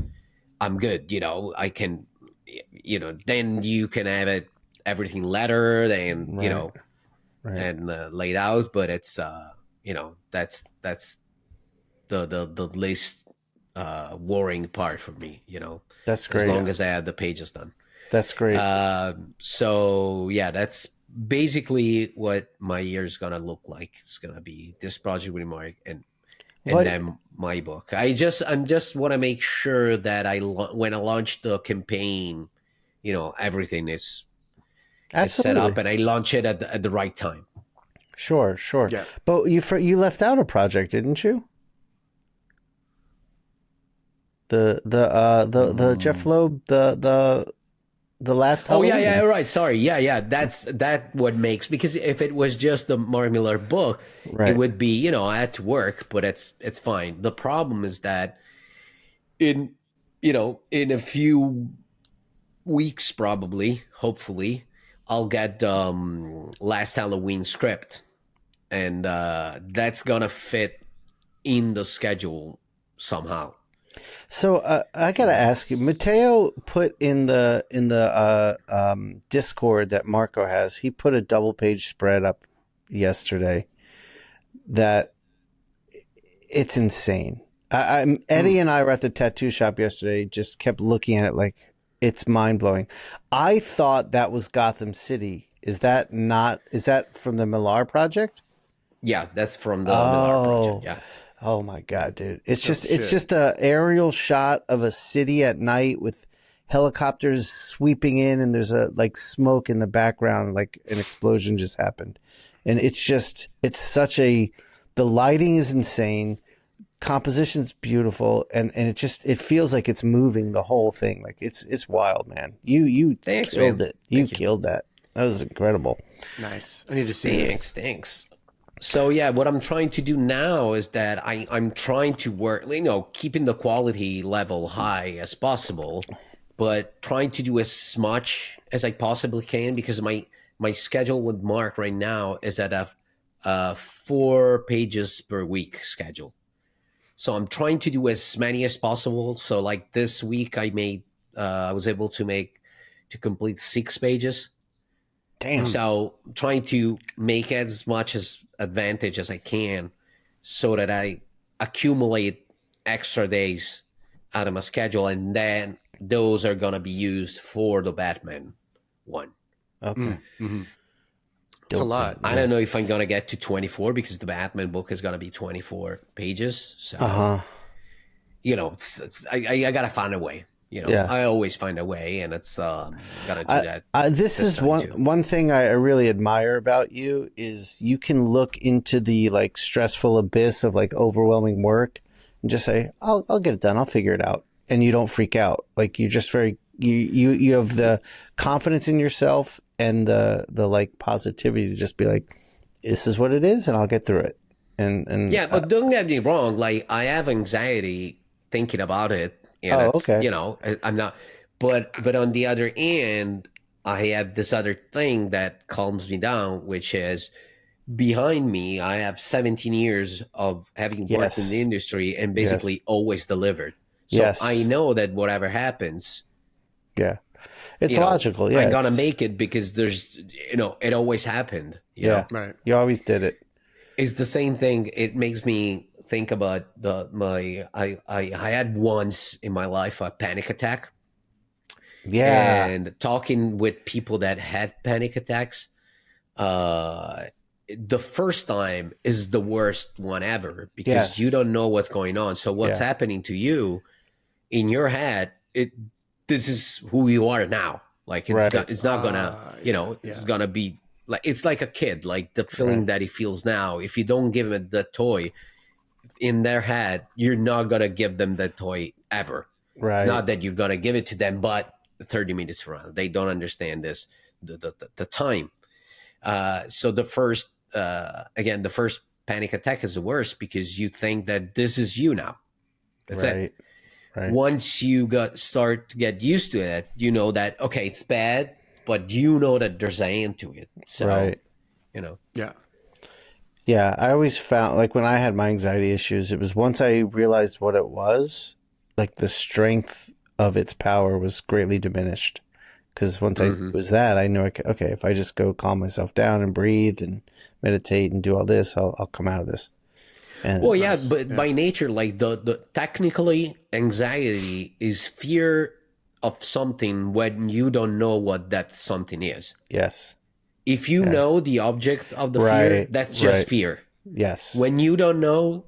I'm good. I can, then you can have it, everything lettered and, and laid out. But it's, that's the least worrying part for me, That's great. As long as I have the pages done. That's great. So yeah, that's basically what my year is gonna look like. It's gonna be this project with Mark and then my book. I'm just want to make sure that when I launch the campaign, everything is set up and I launch it at the right time. Sure. Yeah. But you left out a project, didn't you? The Jeff Loeb, the last Halloween. Oh yeah, right. Sorry. Yeah. That's what makes, because if it was just the Mark Miller book, it would be, I had to work, but it's fine. The problem is that in a few weeks, probably, hopefully, I'll get last Halloween script, and that's gonna fit in the schedule somehow. So I gotta ask you, Mattteo put in the Discord that Marco has. He put a double page spread up yesterday that it's insane. Eddie and I were at the tattoo shop yesterday. Just kept looking at it like it's mind blowing. I thought that was Gotham City. Is that not? Is that from the Millar project? Yeah, that's from the Millar project. Yeah. Oh my God, dude. It's just a aerial shot of a city at night with helicopters sweeping in, and there's a smoke in the background, like an explosion just happened. And the lighting is insane. Composition's beautiful. And it feels like it's moving the whole thing. Like it's wild, man. You killed it. You killed that. That was incredible. Nice. I need to see this. Thanks. So yeah, what I'm trying to do now is that I'm trying to work, keeping the quality level high as possible, but trying to do as much as I possibly can, because my schedule with Mark right now is at a 4 pages per week schedule. So I'm trying to do as many as possible. So like this week I was able to complete 6 pages. Damn. So trying to make as much as advantage as I can so that I accumulate extra days out of my schedule, and then those are going to be used for the Batman one. Okay. Mm-hmm. It's a lot. I don't know if I'm going to get to 24, because the Batman book is going to be 24 pages. So, I got to find a way. I always find a way, and it's got to do that. This is one thing I really admire about you is you can look into the stressful abyss of overwhelming work and just say, I'll get it done. I'll figure it out. And you don't freak out. You're just you have the confidence in yourself and the positivity to just be like, this is what it is, and I'll get through it. And yeah, but don't get me wrong. I have anxiety thinking about it. And okay. I'm not, but on the other end, I have this other thing that calms me down, which is behind me, I have 17 years of having worked in the industry and basically always delivered. So I know that whatever happens, it's logical. Yeah, I'm gonna make it, because there's, it always happened. You know? Right. You always did it. It's the same thing. It makes me think about I had once in my life a panic attack. Yeah. And talking with people that had panic attacks, the first time is the worst one ever, because you don't know what's going on. So what's happening to you in your head, this is who you are now. It's not gonna, it's gonna be like it's like a kid, like the feeling that he feels now. If you don't give him the toy, in their head, you're not gonna give them the toy ever. Right. It's not that you're gonna give it to them, but 30 minutes from now, they don't understand this the time. So the first panic attack is the worst because you think that this is you now. That's it. Right. Once you start to get used to it, you know that okay, it's bad, but you know that there's an end to it. So you know. Yeah. Yeah, I always found, like, when I had my anxiety issues, it was once I realized what it was, like, the strength of its power was greatly diminished. Because once I was that, I knew, okay, if I just go calm myself down and breathe and meditate and do all this, I'll come out of this. And well, yeah, but by nature, like, the technically, anxiety is fear of something when you don't know what that something is. Yes. If you know the object of the fear, that's just fear. Yes. When you don't know,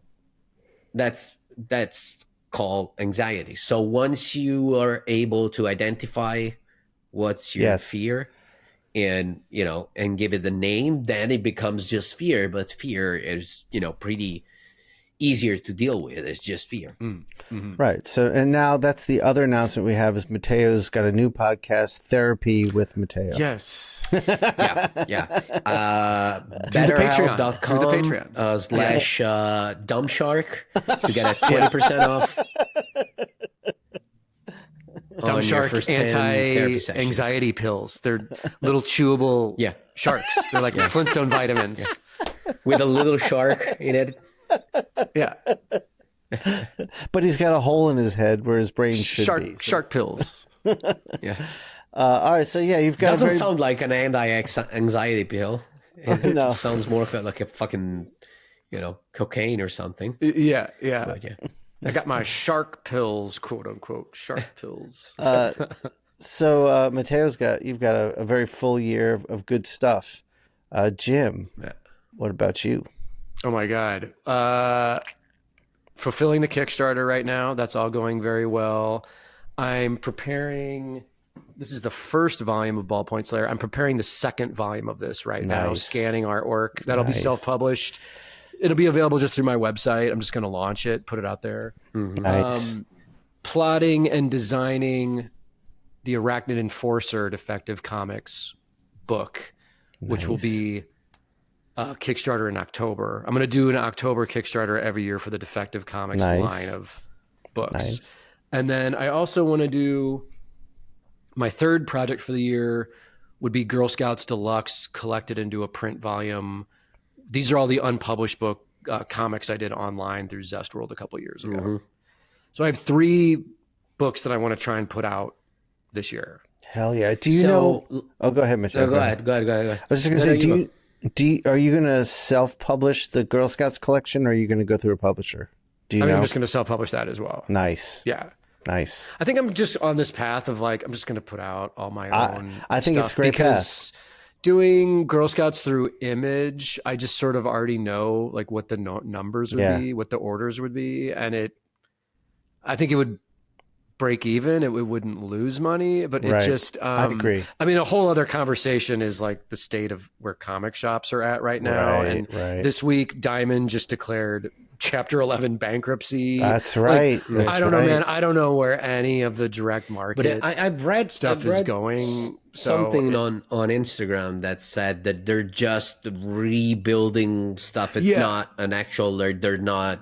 that's called anxiety. So once you are able to identify what's your fear and, you know, and give it a name, then it becomes just fear. But fear is, you know, pretty easier to deal with. It's just fear. Right. So, and now that's the other announcement we have is Matteo's got a new podcast, Therapy with Matteo. Yes. yeah. BetterHelp.com / Dumb Shark to get a 20% off. Dumb Shark anti-anxiety pills. They're little chewable sharks. They're like Flintstone vitamins. With a little shark in it. Yeah. But he's got a hole in his head where his brain should be. So. Shark pills. Yeah. All right. So, yeah, you've got doesn't sound like an anti-anxiety pill. It No. sounds more like a fucking, you know, cocaine or something. Yeah. But, yeah. I got my shark pills, quote unquote, shark pills. So, Matteo's you've got a very full year of good stuff. Jim, what about you? Oh my God. Fulfilling the Kickstarter right now. That's all going very well. I'm preparing, this is the first volume of Ballpoint Slayer. I'm preparing the second volume of this right now, scanning artwork. That'll be self-published. It'll be available just through my website. I'm just going to launch it, put it out there. Nice. Plotting and designing the Arachnid Enforcer Defective Comics book, which will be Kickstarter in October. I'm going to do an October Kickstarter every year for the Defective Comics line of books. And then I also want to do my third project for the year would be Girl Scouts Deluxe collected into a print volume. These are all the unpublished comics I did online through Zestworld a couple years ago. So I have 3 books that I want to try and put out this year. Hell yeah. Do you know? Oh, go ahead, Mitchell. Go ahead. I was just going to say, are you going to self-publish the Girl Scouts collection, or are you going to go through a publisher? Do you know? I'm just going to self-publish that as well. Nice. Yeah. Nice. I think I'm just on this path of like, I'm just going to put out all my own I think stuff it's a great because doing Girl Scouts through Image, I just sort of already know like what the numbers would be, what the orders would be. And I think it would break even. It wouldn't lose money, but it just, I'd agree. I mean, a whole other conversation is like the state of where comic shops are at right now. This week, Diamond just declared Chapter 11 bankruptcy. That's right. Like, I don't know, man. I don't know where any of the direct market but I've read is going. Something on Instagram that said that they're just rebuilding stuff. It's not an actual. They're not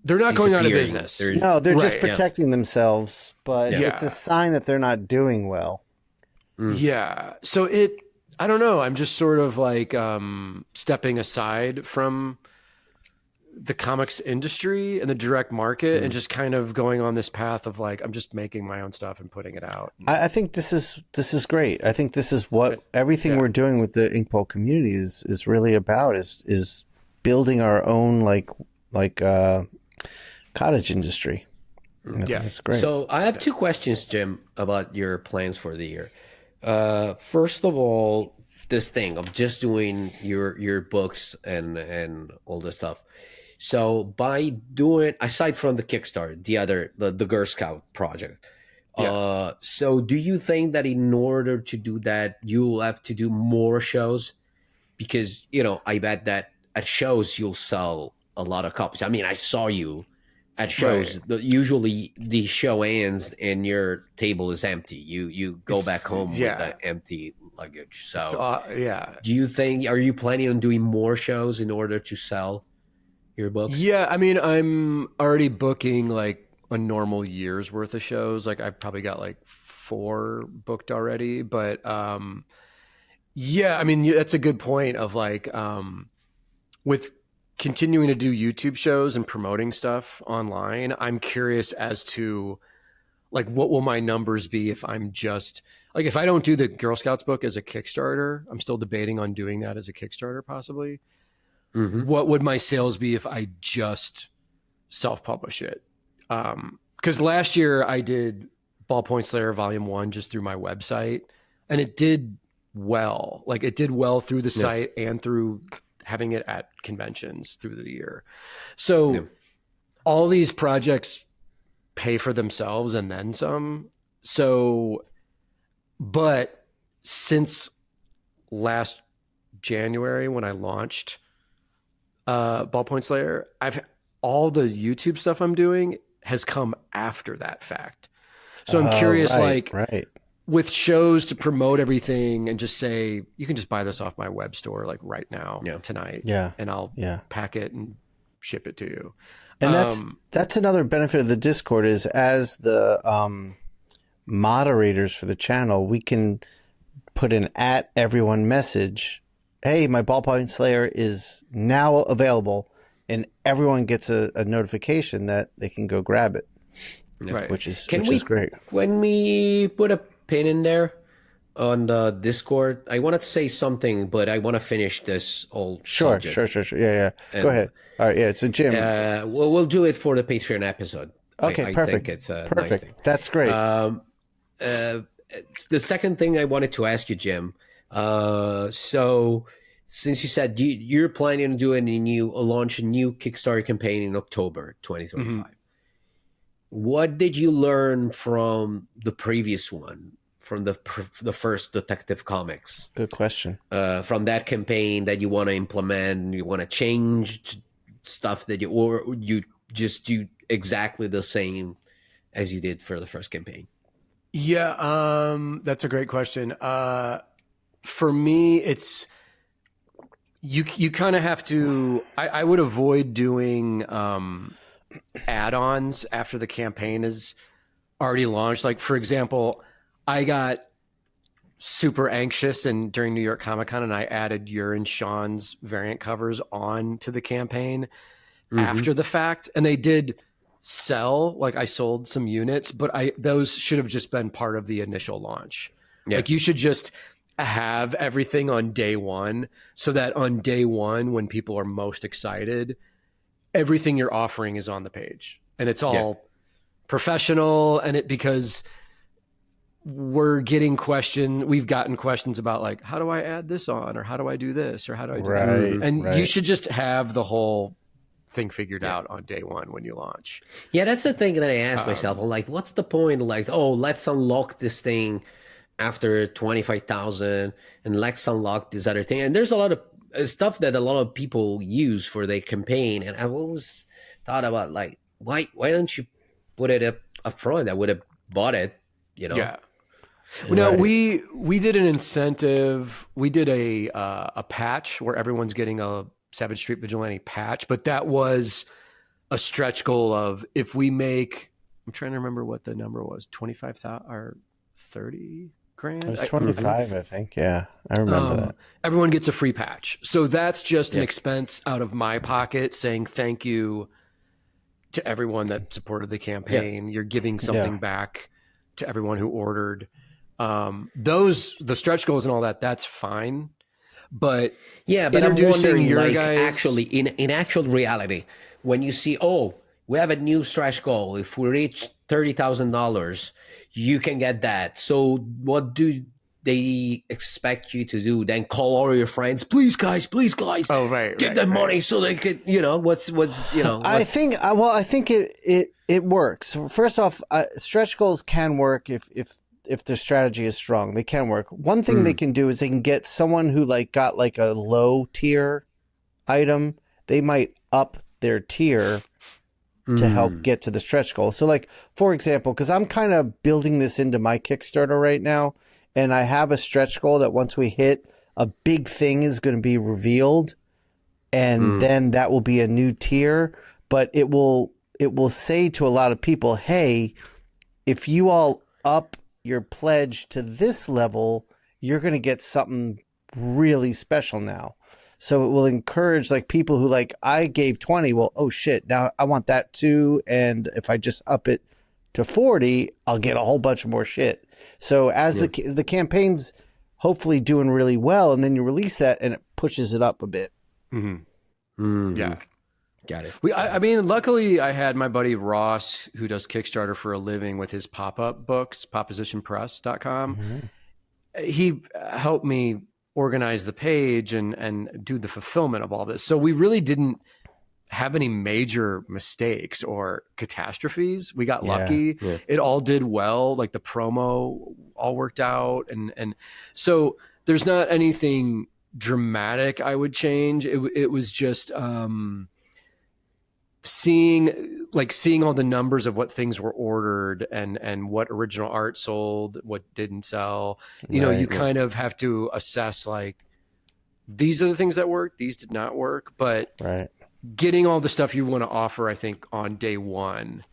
going out of business. They're just protecting themselves, but it's a sign that they're not doing well. Yeah. So I don't know. I'm just sort of like stepping aside from the comics industry and the direct market and just kind of going on this path of like, I'm just making my own stuff and putting it out. I think this is great. I think this is what everything we're doing with the Inkpulp community is really about is building our own like cottage industry. That's great. So I have 2 questions, Jim, about your plans for the year. First of all, this thing of just doing your books and all this stuff. So by doing, aside from the Kickstarter, the Girl Scout project, so do you think that in order to do that, you'll have to do more shows? because I bet that at shows you'll sell a lot of copies. I mean, I saw you at shows. Right. Usually the show ends and your table is empty. You go back home with the empty luggage. So do you think, are you planning on doing more shows in order to sell your books? Yeah, I mean, I'm already booking like a normal year's worth of shows. Like I've probably got like 4 booked already, but yeah, I mean, that's a good point of like with continuing to do YouTube shows and promoting stuff online, I'm curious as to like what will my numbers be if I'm just like, if I don't do the Girl Scouts book as a Kickstarter, I'm still debating on doing that as a Kickstarter possibly. Mm-hmm. What would my sales be if I just self-publish it? Because last year I did Ballpoint Slayer Volume 1 just through my website, and it did well. Like it did well through the site and through having it at conventions through the year. So all these projects pay for themselves and then some. So, but since last January when I launched Ballpoint Slayer, all the YouTube stuff I'm doing has come after that fact. So I'm curious, with shows to promote everything and just say, you can just buy this off my web store, like right now, tonight. Yeah. And I'll pack it and ship it to you. And that's another benefit of the Discord is as the moderators for the channel, we can put an @everyone message. Hey, my Ballpoint Slayer is now available, and everyone gets a notification that they can go grab it. Right. Which is great. When we put a pin in there on the Discord, I wanted to say something, but I want to finish this whole subject. Sure. Yeah. Go ahead. All right. Yeah. So Jim, we'll do it for the Patreon episode. Okay. I perfect. think it's a perfect. Nice thing. That's great. The second thing I wanted to ask you, Jim. So since you said you're planning on launch a new Kickstarter campaign in October 2025. Mm-hmm. What did you learn from the previous one, from the first Detective Comics? Good question. From that campaign that you want to implement, you want to change stuff or you just do exactly the same as you did for the first campaign? Yeah, that's a great question. For me, it's you kind of have to. I would avoid doing add-ons after the campaign is already launched. Like, for example, I got super anxious and during New York Comic Con, and I added your and Shawn's variant covers on to the campaign after the fact, and they did sell. Like, I sold some units, but those should have just been part of the initial launch. Like, you should just have everything on day one, so that on day one, when people are most excited, everything you're offering is on the page, and it's all professional. And because we've gotten questions about like, how do I add this on, or how do I do this, or how do I do that? And you should just have the whole thing figured out on day one when you launch. Yeah, that's the thing that I ask myself. I'm like, what's the point? Like, let's unlock this thing after 25,000, and let's unlock this other thing. And there's a lot of stuff that a lot of people use for their campaign, and I've always thought about like, why don't you put it up front? I would have bought it, Yeah. Well, no, we did an incentive. We did a patch where everyone's getting a Savage Street Vigilante patch, but that was a stretch goal of, if we make, I'm trying to remember what the number was, 25,000 or 30 grand. It was 25, I think. Yeah, I remember that. Everyone gets a free patch. So that's just an expense out of my pocket saying thank you to everyone that supported the campaign. You're giving something back to everyone who ordered. The stretch goals and all that, that's fine. But but I'm wondering, like, actually, in actual reality, when you see, we have a new stretch goal, if we reach $30,000, you can get that. So what do they expect you to do? Then call all your friends, please guys, get that money so they could, I think it works. First off, stretch goals can work if if their strategy is strong, they can work. One thing they can do is they can get someone who like got like a low tier item. They might up their tier to help get to the stretch goal. So like, for example, because I'm kind of building this into my Kickstarter right now, and I have a stretch goal that once we hit, a big thing is going to be revealed, and then that will be a new tier. But it will say to a lot of people, hey, if you all up your pledge to this level, you're going to get something really special now. So it will encourage like people who like, I gave 20. Well, oh shit. Now I want that too. And if I just up it to 40, I'll get a whole bunch more shit. So as the campaign's hopefully doing really well, and then you release that and it pushes it up a bit. Yeah. Got it. I mean, luckily I had my buddy Ross, who does Kickstarter for a living with his pop-up books, propositionpress.com. He helped me organize the page and do the fulfillment of all this. So we really didn't have any major mistakes or catastrophes. We got lucky. Yeah. It all did well. Like the promo all worked out. And so there's not anything dramatic I would change. It was just seeing all the numbers of what things were ordered and what original art sold, what didn't sell. You know, you kind of have to assess like, these are the things that worked, these did not work, but getting all the stuff you want to offer, I think, on day one.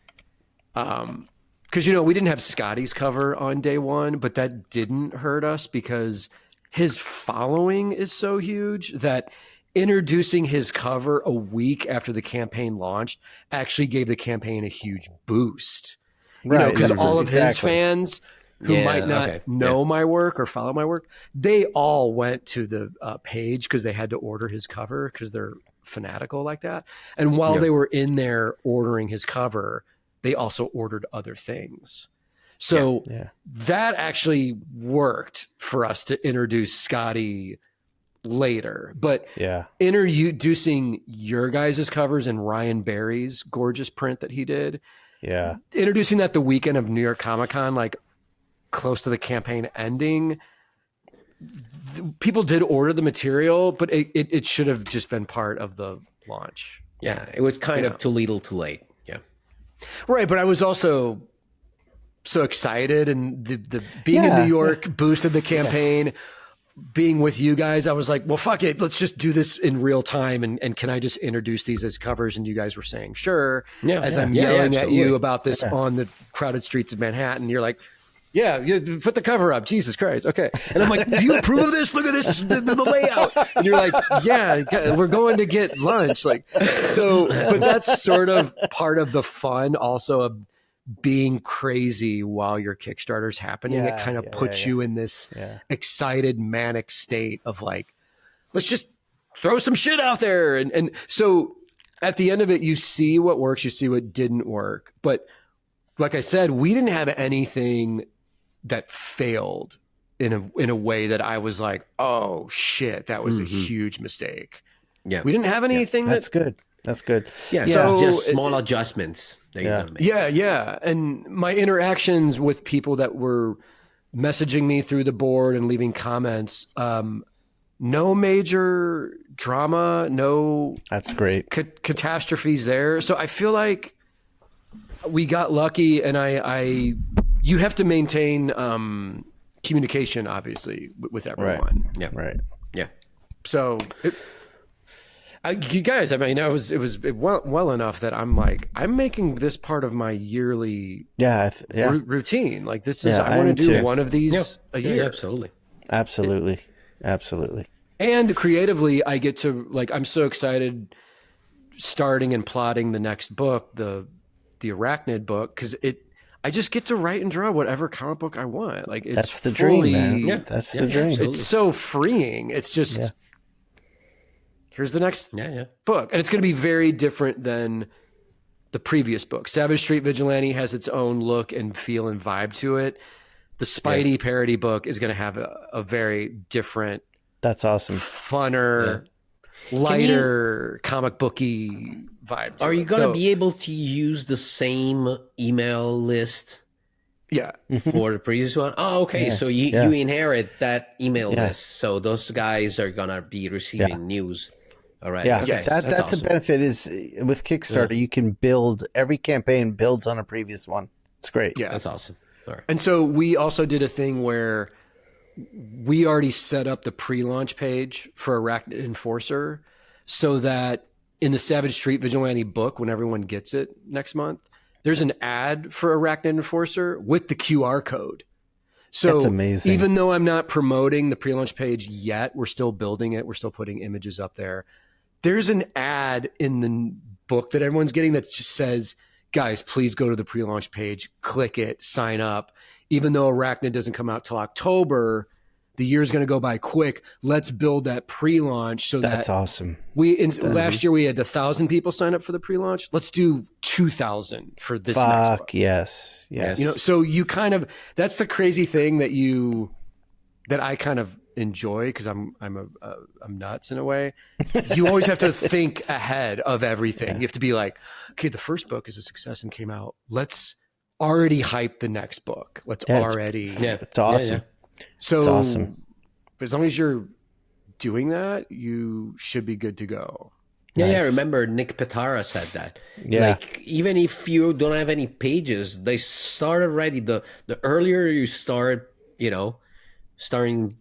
Because, you know, we didn't have Scotty's cover on day one, but that didn't hurt us because his following is so huge that introducing his cover a week after the campaign launched actually gave the campaign a huge boost. You know, because all of his fans who might not know my work or follow my work, they all went to the page because they had to order his cover because they're fanatical like that. And while they were in there ordering his cover, they also ordered other things. So that actually worked for us to introduce Scotty later, but introducing your guys' covers and Ryan Barry's gorgeous print that he did, introducing that the weekend of New York Comic Con, like close to the campaign ending, people did order the material, but it should have just been part of the launch. Yeah, it was kind of too little too late. Yeah, right. But I was also so excited, and the being in New York boosted the campaign. Being with you guys, I was like, well, fuck it. Let's just do this in real time. And can I just introduce these as covers? And you guys were saying, sure. As I'm yelling at you about this on the crowded streets of Manhattan, you're like, yeah, you put the cover up. Jesus Christ. Okay. And I'm like, do you approve of this? Look at this, the layout. And you're like, yeah, we're going to get lunch. Like, so, but that's sort of part of the fun also of being crazy while your Kickstarter's happening. It kind of puts you in this excited, manic state of like, let's just throw some shit out there. And so at the end of it, you see what works, you see what didn't work. But like I said, we didn't have anything that failed in a way that I was like, oh shit, that was a huge mistake. Yeah. We didn't have anything that's good. That's good. Yeah. So just small adjustments that you're gonna make. Yeah. And my interactions with people that were messaging me through the board and leaving comments, no major drama, no that's great catastrophes there. So I feel like we got lucky, and you have to maintain communication, obviously, with everyone. Yeah. So. You guys, I mean, it was well enough that I'm like, I'm making this part of my yearly routine. Like this is, I want to do one of these a year. Absolutely. And creatively, I get to like, I'm so excited starting and plotting the next book, the Arachnid book, because I just get to write and draw whatever comic book I want. Like it's that's the dream, man. Yeah, that's the dream. It's so freeing. It's just. Here's the next book. And it's going to be very different than the previous book. Savage Street Vigilante has its own look and feel and vibe to it. The Spidey parody book is going to have a very different, that's awesome, funner, lighter, comic booky vibe to Are it. you going to be able to use the same email list Yeah. for the previous one. Oh, okay. So you inherit that email list. So those guys are gonna be receiving news. All right. Yeah, Okay. that's awesome. a benefit is with Kickstarter, you can build, every campaign builds on a previous one. It's great. Yeah. That's awesome. All right. And so we also did a thing where we already set up the pre-launch page for Arachnid Enforcer so that in the Savage Street Vigilante book, when everyone gets it next month, there's an ad for Arachnid Enforcer with the QR code. So that's amazing. Even though I'm not promoting the pre-launch page yet, we're still building it. We're still putting images up there. There's an ad in the book that everyone's getting that just says, guys, please go to the pre-launch page, click it, sign up. Even though Arachnid doesn't come out till October, the year's going to go by quick. Let's build that pre-launch so that's awesome. Last year we had 1,000 people sign up for the pre-launch. Let's do 2,000 for this next book. Yes. You know, so you kind of, that's the crazy thing that I kind of enjoy because I'm nuts in a way. You always have to think ahead of everything. You have to be like, okay, the first book is a success and came out. Let's already hype the next book. Let's already. It's awesome. So it's awesome. As long as you're doing that, you should be good to go. Yeah, I remember Nick Pitara said that. Yeah. Like, even if you don't have any pages, they start already. The earlier you start, starting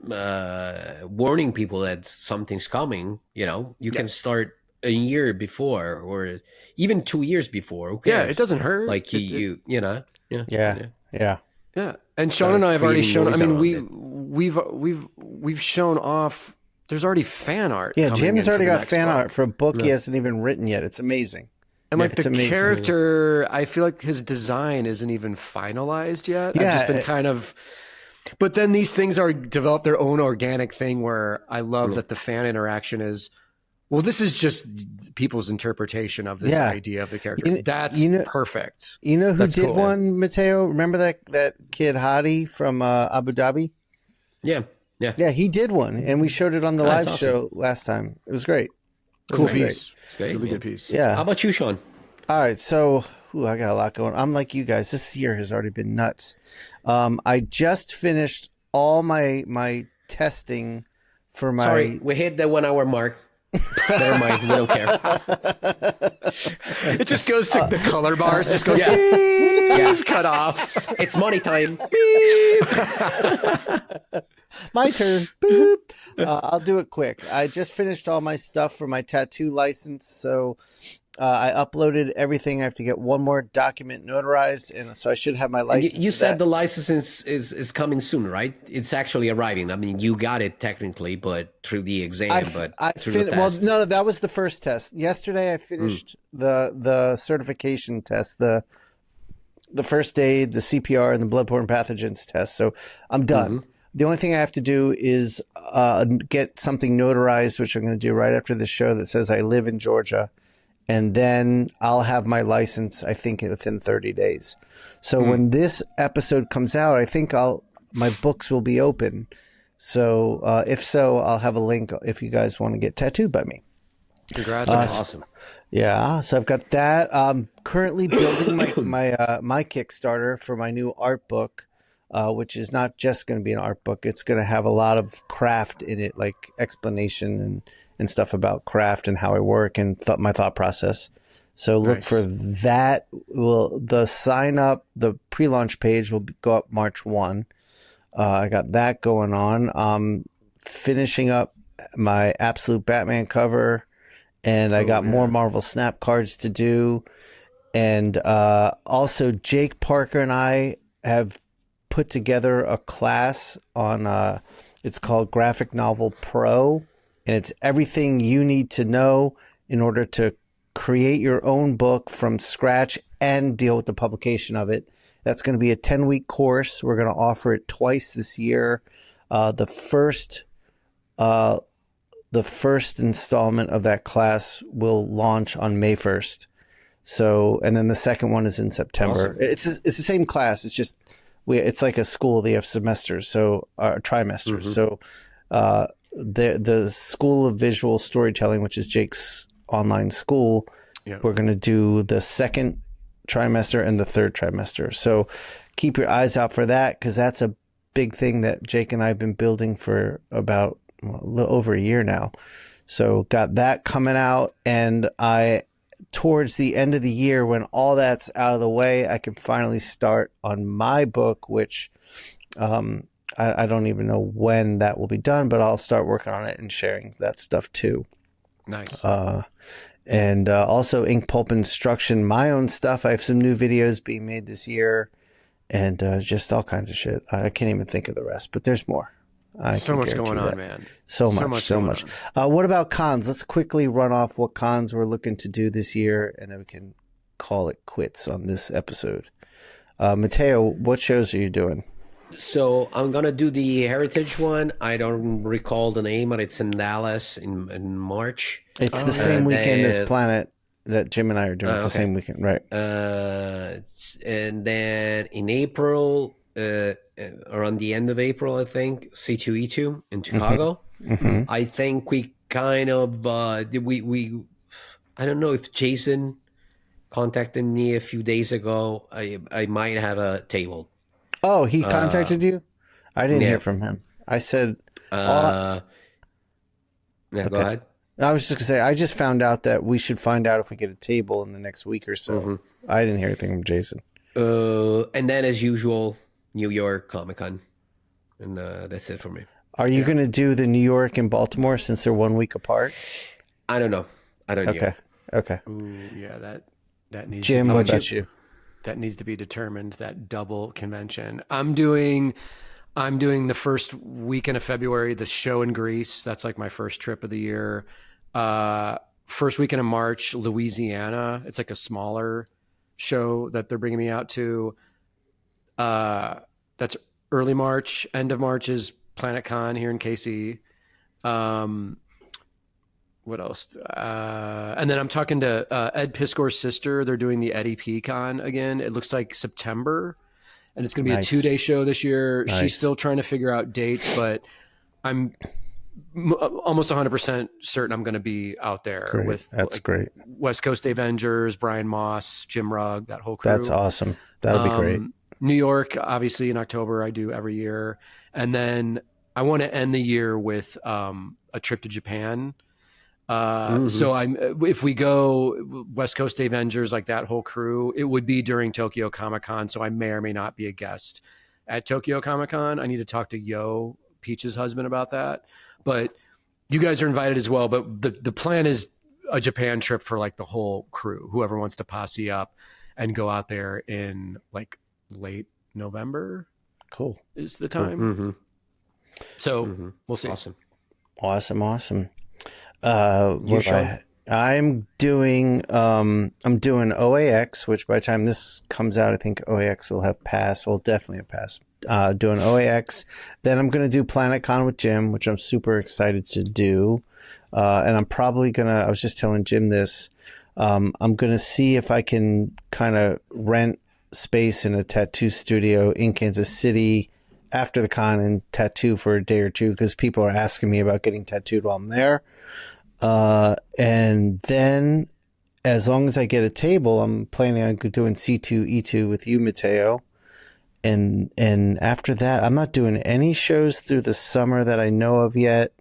warning people that something's coming, you can start a year before or even 2 years before. Okay. Yeah, it doesn't hurt. Like Yeah. Yeah. And Shawn and I have already shown. I mean, we've shown off. There's already fan art. Yeah, Jamie's already got fan art for a book he hasn't even written yet. It's amazing. And like the character, I feel like his design isn't even finalized yet. Yeah, I've just been kind of. But then these things are develop their own organic thing where I love that the fan interaction is. Well, this is just people's interpretation of this idea of the character. That's perfect. You know who That's did cool, one, Mattteo? Remember that kid Hadi from Abu Dhabi? Yeah. Yeah, he did one, and we showed it on the live show last time. It was great. Cool piece. Great. Really good piece. Yeah. How about you, Shawn? All right, so I got a lot going. I'm like you guys. This year has already been nuts. I just finished all my testing for my. Sorry, we hit the 1 hour mark. Never mind, we don't care. It just goes to the color bars. Just goes beep, cut off. It's money time. My turn. Boop. I'll do it quick. I just finished all my stuff for my tattoo license, so I uploaded everything. I have to get one more document notarized, and so I should have my license. You said the license is coming soon, right? It's actually arriving. I mean, you got it technically, but through the exam, through the test. Well, no, that was the first test. Yesterday, I finished the certification test, the first aid, the CPR, and the bloodborne pathogens test. So I'm done. The only thing I have to do is get something notarized, which I'm going to do right after the show, that says I live in Georgia. And then I'll have my license, I think, within 30 days. So when this episode comes out, I think my books will be open. So if so, I'll have a link if you guys want to get tattooed by me. Congrats. That's awesome. Yeah, so I've got that. I'm currently building my Kickstarter for my new art book, which is not just going to be an art book. It's going to have a lot of craft in it, like explanation and stuff about craft and how I work and my thought process. So look for that. The sign up, the pre-launch page will go up March 1. I got that going on. Finishing up my Absolute Batman cover, and I got more Marvel Snap cards to do. And also Jake Parker and I have put together a class on, it's called Graphic Novel Pro. And it's everything you need to know in order to create your own book from scratch and deal with the publication of it. That's going to be a 10-week course. We're going to offer it twice this year. The first installment of that class will launch on May 1st. So, and then the second one is in September. Awesome. It's the same class. It's just it's like a school. They have semesters, so trimesters. So. The School of Visual Storytelling, which is Jake's online school, we're going to do the second trimester and the third trimester. So keep your eyes out for that, because that's a big thing that Jake and I have been building for about a little over a year now. So got that coming out, and towards the end of the year, when all that's out of the way, I can finally start on my book, which I don't even know when that will be done, but I'll start working on it and sharing that stuff too. Nice. And also Inkpulp Instruction, my own stuff. I have some new videos being made this year, and just all kinds of shit. I can't even think of the rest, but there's more. So much going on, man. So much. What about cons? Let's quickly run off what cons we're looking to do this year, and then we can call it quits on this episode. Mattteo, what shows are you doing? So I'm going to do the Heritage one. I don't recall the name, but it's in Dallas in March. It's the same weekend as Planet that Jim and I are doing. It's the same weekend, right? And then in April, around the end of April, I think, C2E2 in Chicago. Mm-hmm. I think we kind of, I don't know if Jason contacted me a few days ago. I might have a table. Oh, he contacted you? I didn't hear from him. I said... Go ahead. I was just going to say, I just found out that we should find out if we get a table in the next week or so. Mm-hmm. I didn't hear anything from Jason. And then, as usual, New York Comic-Con. And that's it for me. Are you going to do the New York and Baltimore since they're 1 week apart? I don't know. I don't know. Okay. Ooh, yeah, that needs Jim, to be, what about you? That needs to be determined, that double convention. I'm doing the first weekend of February, the show in Greece. That's like my first trip of the year. First weekend of March, Louisiana. It's like a smaller show that they're bringing me out to. That's early March. End of March is Planet Con here in KC. What else? And then I'm talking to Ed Piskor's sister. They're doing the Eddie P Con again. It looks like September, and it's going to be a 2-day show this year. Nice. She's still trying to figure out dates, but I'm almost 100% certain I'm going to be out there with great. West Coast Avengers, Brian Moss, Jim Rugg, that whole crew. That's awesome. That'll be great. New York, obviously in October, I do every year. And then I want to end the year with a trip to Japan. So if we go West Coast Avengers, like that whole crew, it would be during Tokyo Comic Con. So I may or may not be a guest at Tokyo Comic Con. I need to talk to Yo, Peach's husband, about that. But you guys are invited as well. But the plan is a Japan trip for like the whole crew, whoever wants to posse up and go out there in like late November. Cool. Is the time. Mm-hmm. So we'll see. Awesome. I'm doing OAX, which by the time this comes out, I think OAX will have passed. Will definitely have passed. Doing OAX. Then I'm going to do Planet Con with Jim, which I'm super excited to do. And I'm probably I was just telling Jim this. I'm going to see if I can kind of rent space in a tattoo studio in Kansas City after the con and tattoo for a day or two, because people are asking me about getting tattooed while I'm there. And then as long as I get a table, I'm planning on doing C2E2 with you, Mattteo. And after that, I'm not doing any shows through the summer that I know of yet.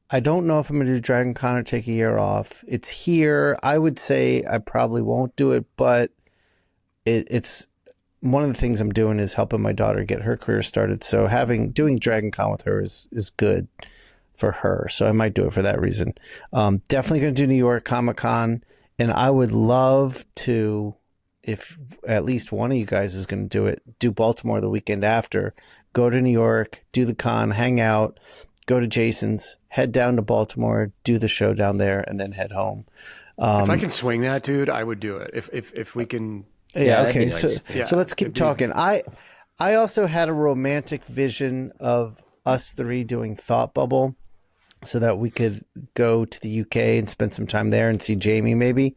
I don't know if I'm going to do Dragon Con or take a year off. It's here. I would say I probably won't do it, but it's one of the things I'm doing is helping my daughter get her career started. So doing Dragon Con with her is good for her. So I might do it for that reason. Definitely going to do New York Comic Con. And I would love to, if at least one of you guys is going to do Baltimore the weekend after, go to New York, do the con, hang out, go to Jason's, head down to Baltimore, do the show down there, and then head home. If I can swing that, dude, I would do it. If we can. Yeah. Okay. Nice. So let's keep talking. I also had a romantic vision of us three doing Thought Bubble, so that we could go to the UK and spend some time there and see Jamie maybe.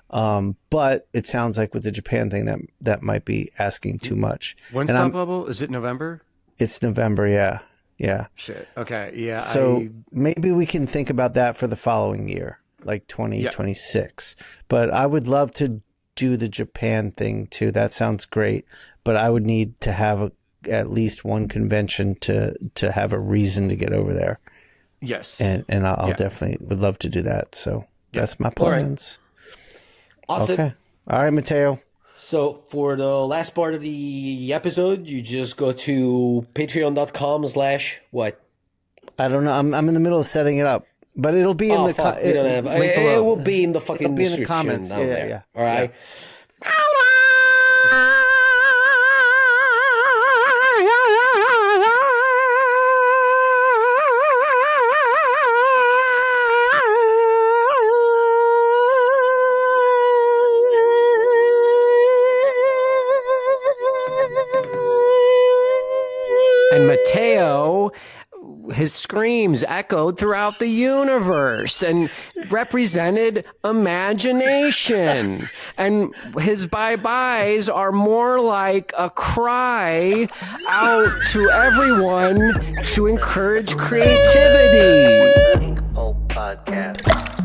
But it sounds like with the Japan thing that might be asking too much. When's Thought Bubble? Is it November? It's November. Yeah. Shit. Okay. Yeah. So maybe we can think about that for the following year. like 2026. But I would love to do the Japan thing too. That sounds great. But I would need to have at least one convention to have a reason to get over there. Yes. And I'll definitely would love to do that. So that's my plans. All right. Awesome. Okay. All right, Mattteo. So for the last part of the episode, you just go to patreon.com/what? I don't know. I'm in the middle of setting it up, but it'll be in the it will be in the fucking be in the comments. Yeah. All right. Yeah. And Mattteo, his screams echoed throughout the universe and represented imagination. And his bye-byes are more like a cry out to everyone to encourage creativity. Inkpulp Podcast.